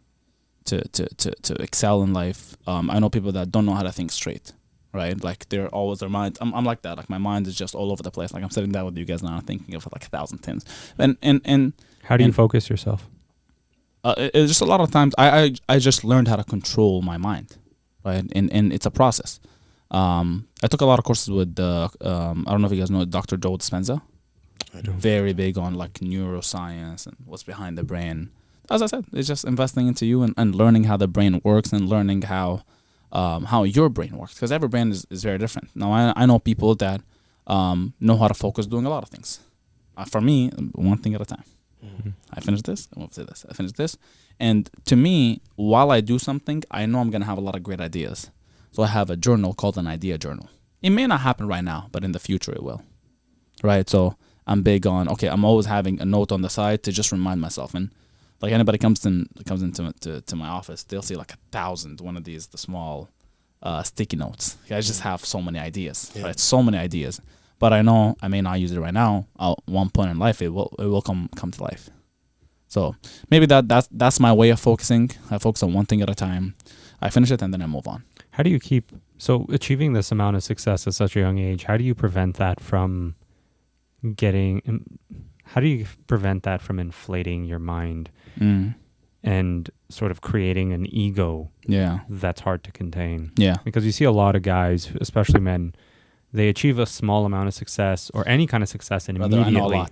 excel in life. I know people that don't know how to think straight, right? Like, they're always, their mind. I'm like that. Like, my mind is just all over the place. Like, I'm sitting down with you guys now thinking of like 1,000 things. And how do you focus yourself? It's just a lot of times I just learned how to control my mind, right? And it's a process. I took a lot of courses with I don't know if you guys know Dr. Joe Dispenza. I do. Very big on like neuroscience and what's behind the brain. as I said, it's just investing into you and learning how the brain works and learning how your brain works, because every brain is very different. Now, I know people that know how to focus doing a lot of things. For me, one thing at a time. Mm-hmm. I finish this, I move to this, I finish this. And to me, while I do something, I know I'm going to have a lot of great ideas. So I have a journal called an idea journal. It may not happen right now, but in the future it will. Right? So I'm big on, okay, I'm always having a note on the side to just remind myself. And like anybody comes into my office, they'll see like 1,000, one of these, the small sticky notes. I just have so many ideas, right? So many ideas. But I know I may not use it right now. At one point in life, it will come to life. So maybe that's my way of focusing. I focus on one thing at a time. I finish it and then I move on. How do you keep achieving this amount of success at such a young age? How do you prevent that from inflating your mind and sort of creating an ego? That's hard to contain. Because you see a lot of guys, especially men. They achieve a small amount of success or any kind of success, and immediately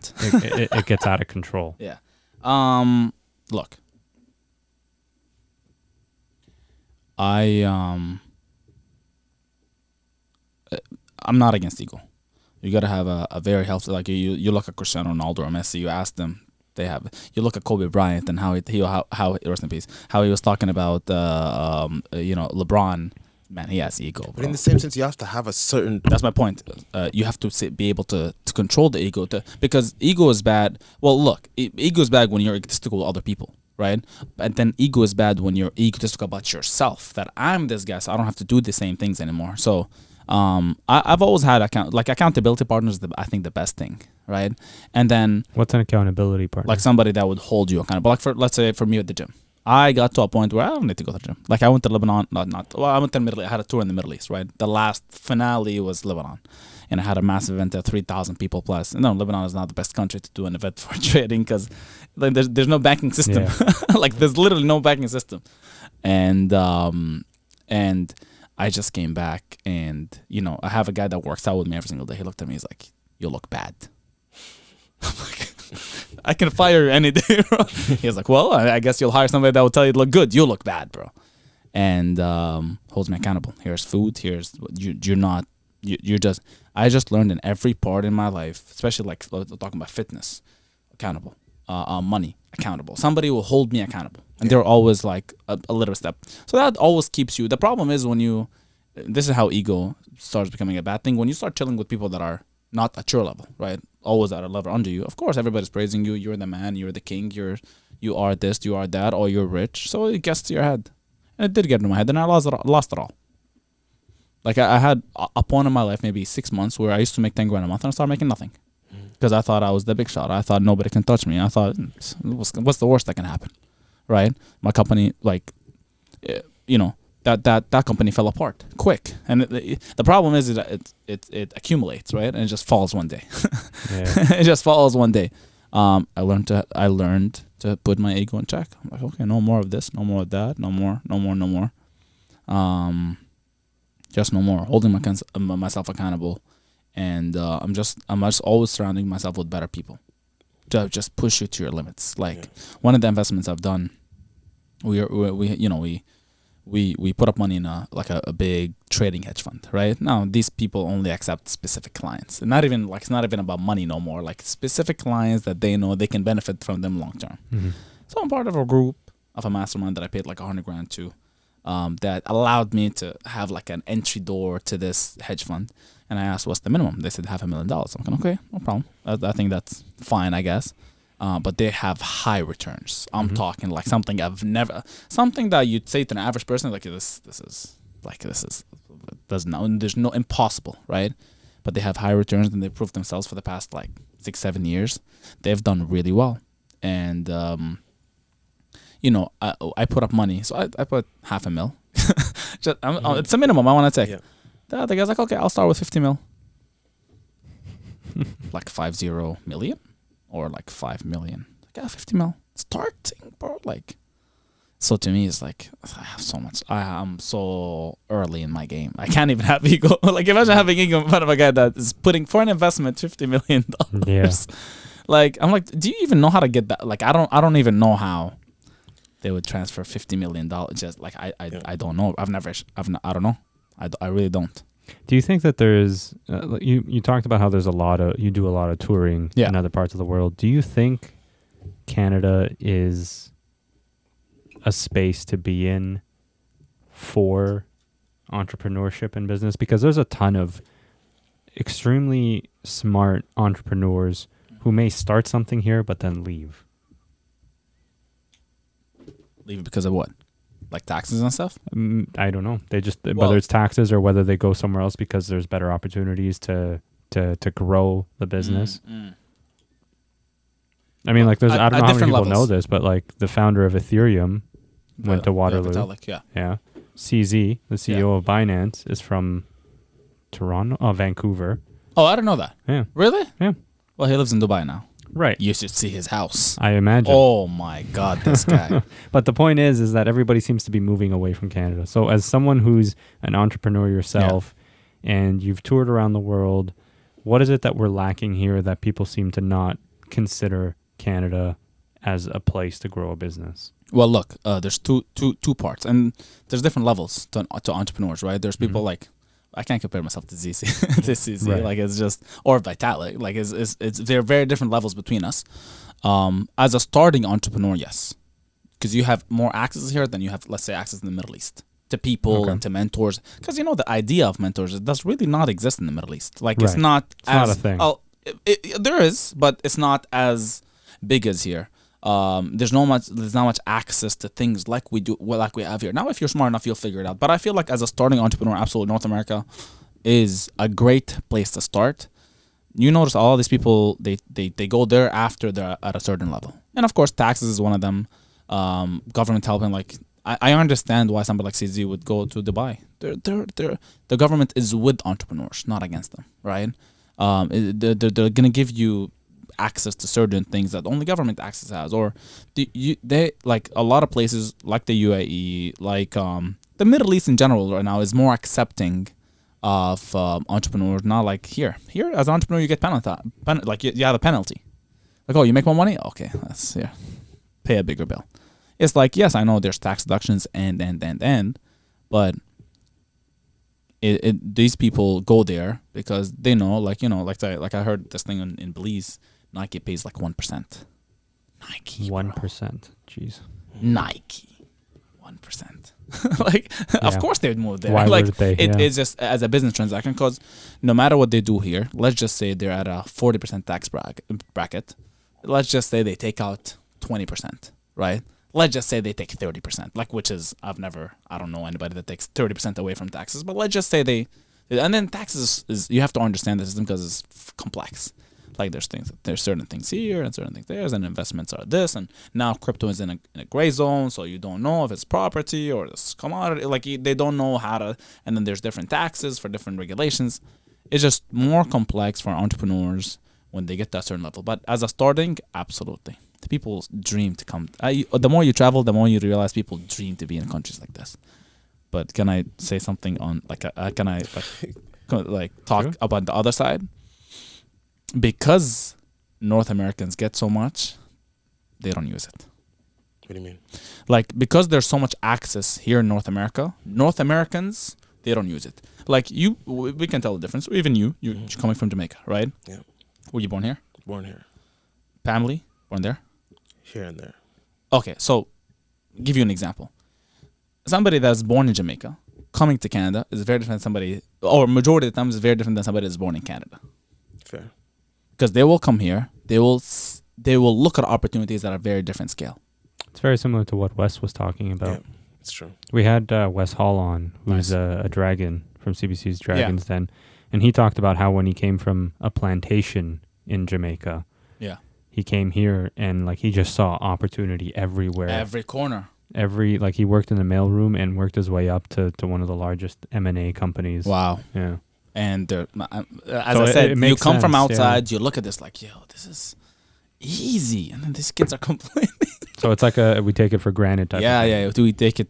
it gets out of control. Look, I'm not against ego. You got to have a very healthy, like you look at Cristiano Ronaldo or Messi, you ask them, you look at Kobe Bryant and how rest in peace, how he was talking about LeBron. Man, he has ego, bro. But in the same sense, you have to have a certain... That's my point. You have to be able to control the ego. Because ego is bad. Well, look, ego is bad when you're egotistical with other people, right? But then ego is bad when you're egotistical about yourself. That I'm this guy, so I don't have to do the same things anymore. So I've always had accountability partners. I think the best thing, right? And then... What's an accountability partner? Like somebody that would hold you accountable. Like let's say for me at the gym. I got to a point where I don't need to go to the gym. Like I went to Lebanon, I went to the Middle East. I had a tour in the Middle East, right? The last finale was Lebanon. And I had a massive event there, 3,000 people plus. And no, Lebanon is not the best country to do an event for trading because like, there's no banking system. Like there's literally no banking system. And I just came back and, I have a guy that works out with me every single day. He looked at me, he's like, you look bad. I'm like, I can fire you any day, bro. He was like, well, I guess you'll hire somebody that will tell you to look good. You look bad, bro. And holds me accountable. Here's food. Here's I just learned in every part in my life, especially like talking about fitness, accountable, money, accountable. Somebody will hold me accountable. And they're always like a little step. So that always keeps you. The problem is this is how ego starts becoming a bad thing. When you start chilling with people that are not at your level, right? Always at a level under you. Of course, everybody's praising you. You're the man. You're the king. You are this. You are that. Or you're rich. So it gets to your head, and it did get into my head, and I lost it all. Like I had a point in my life, maybe 6 months, where I used to make 10 grand a month, and I started making nothing because I thought I was the big shot. I thought nobody can touch me. I thought, what's the worst that can happen, right? My company, like, that company fell apart quick, and the problem is that it accumulates, right, and it just falls one day. It just falls one day. I learned to put my ego in check. I'm like, okay, no more of this, no more of that, no more. Just no more. Holding myself accountable, and I'm just always surrounding myself with better people to just push you to your limits. Like one of the investments I've done, we put up money in a big trading hedge fund, right? Now these people only accept specific clients, and it's not even about money no more. Like specific clients that they know they can benefit from them long term. Mm-hmm. So I'm part of a group of a mastermind that I paid like 100 grand to, that allowed me to have like an entry door to this hedge fund. And I asked, what's the minimum? They said $500,000. I'm like, okay, no problem. I think that's fine, I guess. But they have high returns. I'm talking like something that you'd say to an average person, like there's no impossible, right? But they have high returns, and they proved themselves for the past like 6-7 years. They've done really well. And, I put up money. So I put $500,000. It's a minimum, I want to say. Yeah. The other guy's like, okay, I'll start with 50 mil. Like 50 million or like 5 million. Like, 50 mil. Starting, bro. Like, so to me, it's like, I have so much. I'm so early in my game. I can't even have ego. Like, imagine having ego in front of a guy that is putting for an investment $50 million. Yeah. Like, I'm like, do you even know how to get that? Like, I don't even know how. they would transfer $50 million. Just like I don't know. I don't know. I really don't. Do you think that there's you talked about how there's you do a lot of touring in other parts of the world. Do you think Canada is a space to be in for entrepreneurship and business? Because there's a ton of extremely smart entrepreneurs who may start something here but then leave. Leave because of what? Like taxes and stuff? I don't know. They just whether it's taxes or whether they go somewhere else because there's better opportunities to grow the business. I mean, like there's I don't know how many people know this, but like the founder of Ethereum went to Waterloo. Yeah. CZ, the CEO of Binance, is from Vancouver. Oh, I didn't know that. Yeah. Really? Yeah. Well, he lives in Dubai now. Right. You should see his house. I imagine. Oh my God, this guy. But the point is that everybody seems to be moving away from Canada. So as someone who's an entrepreneur yourself and you've toured around the world, what is it that we're lacking here that people seem to not consider Canada as a place to grow a business? Well, look, there's two parts, and there's different levels to entrepreneurs, right? There's people like, I can't compare myself to ZC, to CZ, right. Like it's just, or Vitalik, like it's there are very different levels between us. As a starting entrepreneur, yes, because you have more access here than you have, let's say, access in the Middle East to people and to mentors. Because the idea of mentors, it does really not exist in the Middle East. Like it's not a thing. There is, but it's not as big as here. There's not much access to things like we have here. Now, if you're smart enough, you'll figure it out. But I feel like as a starting entrepreneur, absolutely North America is a great place to start. You notice all these people, they go there after they're at a certain level. And of course, taxes is one of them. Government helping, like I understand why somebody like CZ would go to Dubai. The government is with entrepreneurs, not against them, right? They're gonna give you access to certain things that only government access has, or they like a lot of places like the UAE, like the Middle East in general right now is more accepting of entrepreneurs. Not like here as an entrepreneur you get like you have a penalty, like, oh, you make more money, okay, let's pay a bigger bill. It's like, yes, I know there's tax deductions and but these people go there because they know, like I heard this thing in Belize. Nike pays like 1%. Nike. 1%. Jeez. Nike. 1%. Like, of course they'd move there. Why like, would they? It's just as a business transaction, because no matter what they do here, let's just say they're at a 40% tax bracket. Let's just say they take out 20%, right? Let's just say they take 30%, like, which is, I don't know anybody that takes 30% away from taxes, but let's just say and then taxes is you have to understand the system because it's complex. Like there's certain things here and certain things there, and investments are this, and now crypto is in a gray zone, so you don't know if it's property or it's commodity. Like they don't know how to, and then there's different taxes for different regulations. It's just more complex for entrepreneurs when they get to a certain level. But as a starting, absolutely, the people dream to come. The more you travel, the more you realize people dream to be in countries like this. But can I say something on can I talk about the other side? Because North Americans get so much, they don't use it. What do you mean? Like, because there's so much access here in North America, North Americans, they don't use it. Like we can tell the difference. Even you're coming from Jamaica, right? Yeah. Were you born here? Born here. Family? Born there? Here and there. Okay, so give you an example. Somebody that's born in Jamaica coming to Canada is very different than somebody, or majority of the time is very different than somebody that's born in Canada. Fair. Because they will come here, they will look at opportunities at a very different scale. It's very similar to what Wes was talking about. Yeah, it's true. We had Wes Hall on, who's a dragon from CBC's Dragons then, and he talked about how when he came from a plantation in Jamaica, he came here and like he just saw opportunity everywhere, every corner. He worked in the mailroom and worked his way up to one of the largest M&A companies. Wow. Yeah. And as I said, you come from outside, you look at this like, yo, this is easy. And then these kids are complaining. So it's like we take it for granted type of thing. Yeah. Do we take it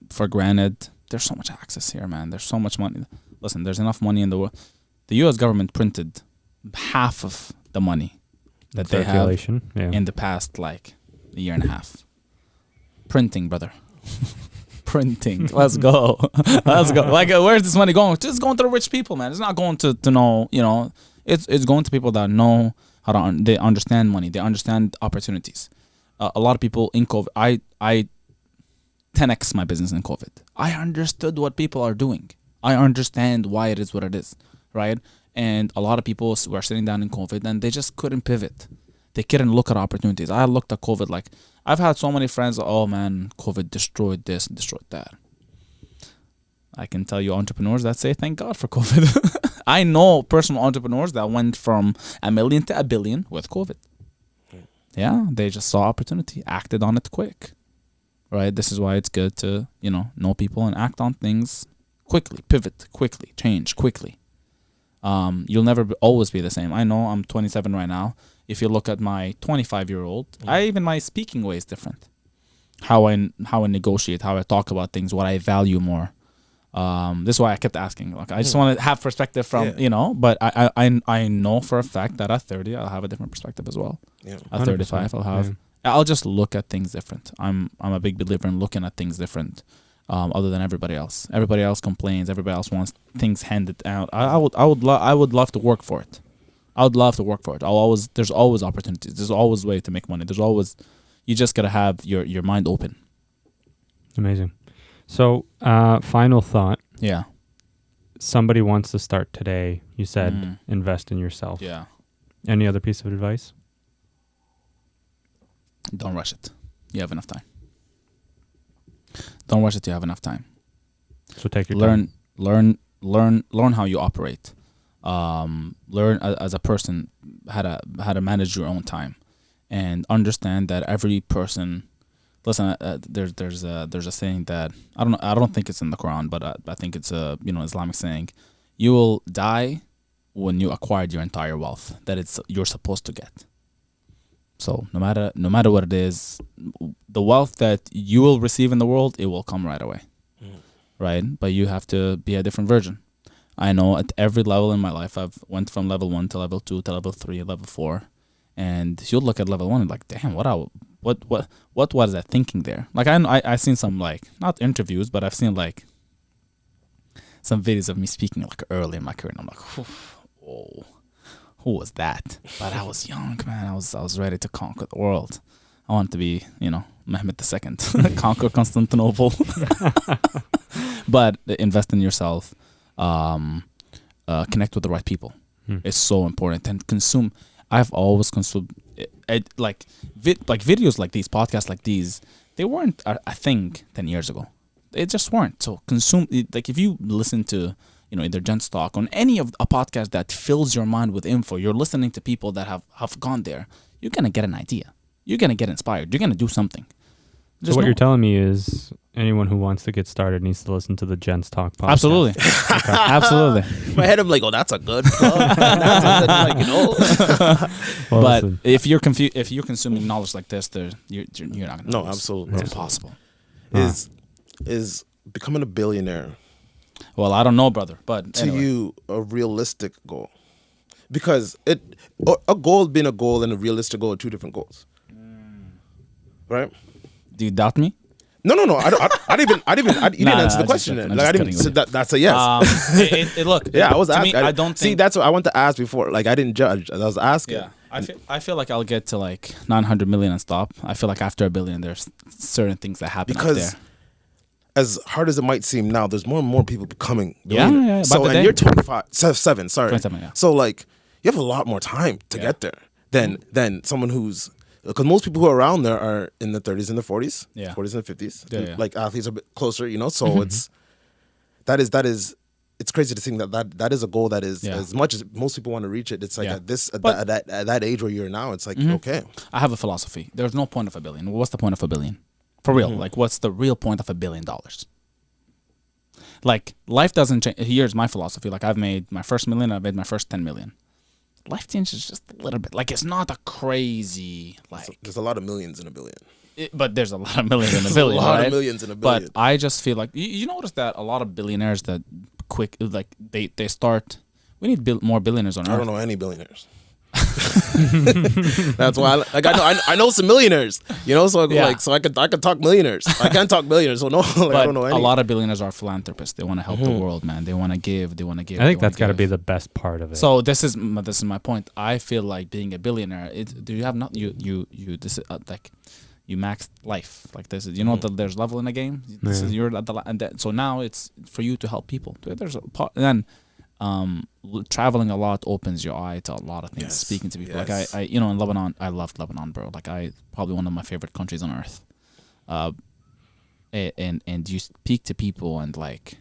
for granted? There's so much access here, man. There's so much money. Listen, there's enough money in the world. The U.S. government printed half of the money that they have in the past, like, a year and a half. Printing, brother. Printing. Let's go. Let's go. Like, where's this money going? It's going to the rich people, man. It's not going to know, it's going to people that know how to, they understand money. They understand opportunities. A lot of people in COVID, I 10x my business in COVID. I understood what people are doing. I understand why it is what it is, right? And a lot of people were sitting down in COVID and they just couldn't pivot. They couldn't look at opportunities. I looked at COVID like, I've had so many friends, oh man, COVID destroyed this and destroyed that. I can tell you entrepreneurs that say, thank God for COVID. I know personal entrepreneurs that went from $1 million to $1 billion with COVID. Yeah, they just saw opportunity, acted on it quick, right? This is why it's good to, know people and act on things quickly, pivot quickly, change quickly. You'll never always be the same. I know I'm 27 right now. If you look at my 25-year-old, even my speaking way is different. How I negotiate, how I talk about things, what I value more. This is why I kept asking. Like, I just want to have perspective from, but I know for a fact that at 30, I'll have a different perspective as well. Yeah. At 35, I'll just look at things different. I'm a big believer in looking at things different. Other than everybody else. Everybody else complains. Everybody else wants things handed out. I would love to work for it. I would love to work for it. There's always opportunities. There's always way to make money. You just gotta have your mind open. Amazing. So, final thought. Yeah. Somebody wants to start today. You said invest in yourself. Yeah. Any other piece of advice? Don't rush it. You have enough time. Don't rush it. You have enough time. So take your time. Learn how you operate. Learn as a person how to manage your own time, and understand that every person. Listen, there's a saying that I don't think it's in the Quran, but I think it's a Islamic saying. You will die when you acquired your entire wealth that you're supposed to get. So no matter what it is, the wealth that you will receive in the world, it will come right away, right? But you have to be a different version. I know at every level in my life, I've went from level 1 to level 2 to level 3, level 4, and you'll look at level 1 and like, damn, what was I thinking there? Like I seen some, like, not interviews, but I've seen like some videos of me speaking like early in my career, and I'm like, whoa. Who was that? But I was young, man. I was ready to conquer the world. I wanted to be, Mehmed II, conquer Constantinople. But invest in yourself. Connect with the right people. It's so important. And consume. I've always consumed videos like these, podcasts like these. They weren't a thing 10 years ago. They just weren't. So consume. Like, if you listen to either Gents talk on any of a podcast that fills your mind with info, you're listening to people that have gone there, you're going to get an idea. You're going to get inspired. You're going to do something. So what you're telling me is anyone who wants to get started needs to listen to the Gents Talk podcast. Absolutely. Okay. Absolutely. In my head, I'm like, oh, that's a good plug. Well, but listen. if you're consuming knowledge like this, you're not going to. No, absolutely. It's impossible. Is becoming a billionaire, well, I don't know, brother, but to you a realistic goal? Because a goal being a goal and a realistic goal are two different goals, right? Do you doubt me? No. I didn't you didn't answer the question. Like, I didn't. So that's a yes. Look. Yeah, I was asking. Me, I don't see. That's what I want to ask before. Like, I didn't judge. I was asking. Yeah. I feel like I'll get to like 900 million and stop. I feel like after $1 billion, there's certain things that happen because up there. As hard as it might seem now, there's more and more people becoming billionaires. Yeah. So, and you're 27, sorry. 27, yeah. So, like, you have a lot more time to get there than someone who's, because most people who are around there are in the 30s and the 40s, 40s and 50s. Yeah. Like, athletes are a bit closer, so it's crazy to think that is a goal that is, as much as most people want to reach it, it's like at that age where you're now, it's like, okay. I have a philosophy. There's no point of $1 billion. What's the point of $1 billion? For real, like, what's the real point of $1 billion? Like, life doesn't change. Here's my philosophy. Like, I've made my first $1 million, I've made my first 10 million. Life changes just a little bit. Like, it's not a crazy, like... There's a lot of millions in $1 billion. But there's a lot of millions in $1 billion, There's a lot right? of millions in $1 billion. But I just feel like... You notice that a lot of billionaires that they start... We need more billionaires on Earth. I don't know any billionaires. That's why I know some millionaires, you know, so so I could talk millionaires. I can't talk billionaires, so no, like, I don't know any. A lot of billionaires are philanthropists. They want to help the world, man. They want to give. I think that's got to be the best part of it. So this is my point. I feel like being a billionaire. This is like you max life. Like this is, you know, that there's level in the game. This is you're at the so now it's for you to help people. There's a part, and then traveling a lot opens your eye to a lot of things. Yes. Speaking to people, like I you know, in Lebanon, I loved Lebanon, bro. Like probably one of my favorite countries on earth. And you speak to people and like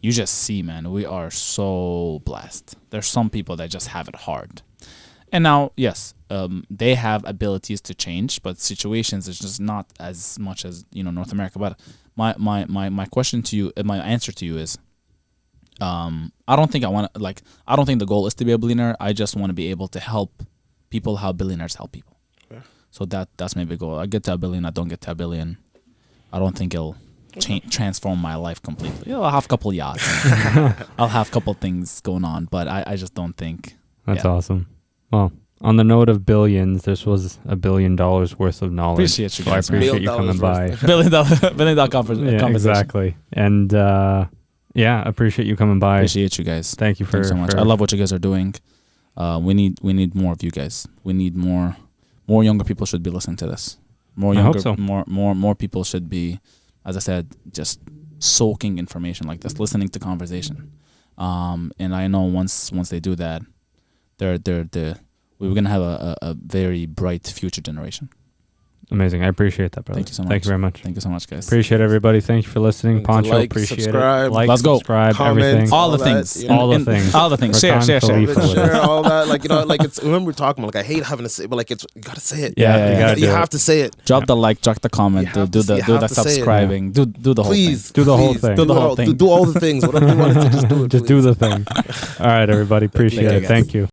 you just see, man, we are so blessed. There's some people that just have it hard. And now, yes, they have abilities to change, but situations is just not as much as, you know, North America. But my question to you, my answer to you is, I don't think the goal is to be a billionaire. I just want to be able to help people how billionaires help people. Yeah. So that's maybe the goal. I get to a billion, I don't get to a billion. I don't think it'll transform my life completely. I'll have a couple yachts. I'll have a couple things going on, but I just don't think. That's awesome. Well, on the note of billions, this was $1 billion worth of knowledge. Appreciate you guys. So I appreciate you coming by. $1 billion conversation. Exactly. And appreciate you coming by. Appreciate you guys. Thank you so much. I love what you guys are doing. We need more of you guys. We need more younger people should be listening to this. More people should be, as I said, just soaking information like this, listening to conversation. And I know once they do that, we're gonna have a very bright future generation. Amazing. I appreciate that, brother. Thank you so much. Thank you very much. Thank you so much, guys. Appreciate everybody. Thank you for listening. Poncho, appreciate subscribe. it. Like, let's go. Subscribe, comment, everything. All the things. All the things. All the things. Share. All that. Like, you know, like it's, remember we're talking about, like, I hate having to say, but like, it's, you gotta say it. Yeah. You have to say it. Drop the like, drop the comment, do the subscribing, do the whole thing. Do the whole thing. Do the whole thing. Do all the things. Whatever you want to just do it. Just do the thing. All right, everybody. Appreciate it. Thank you.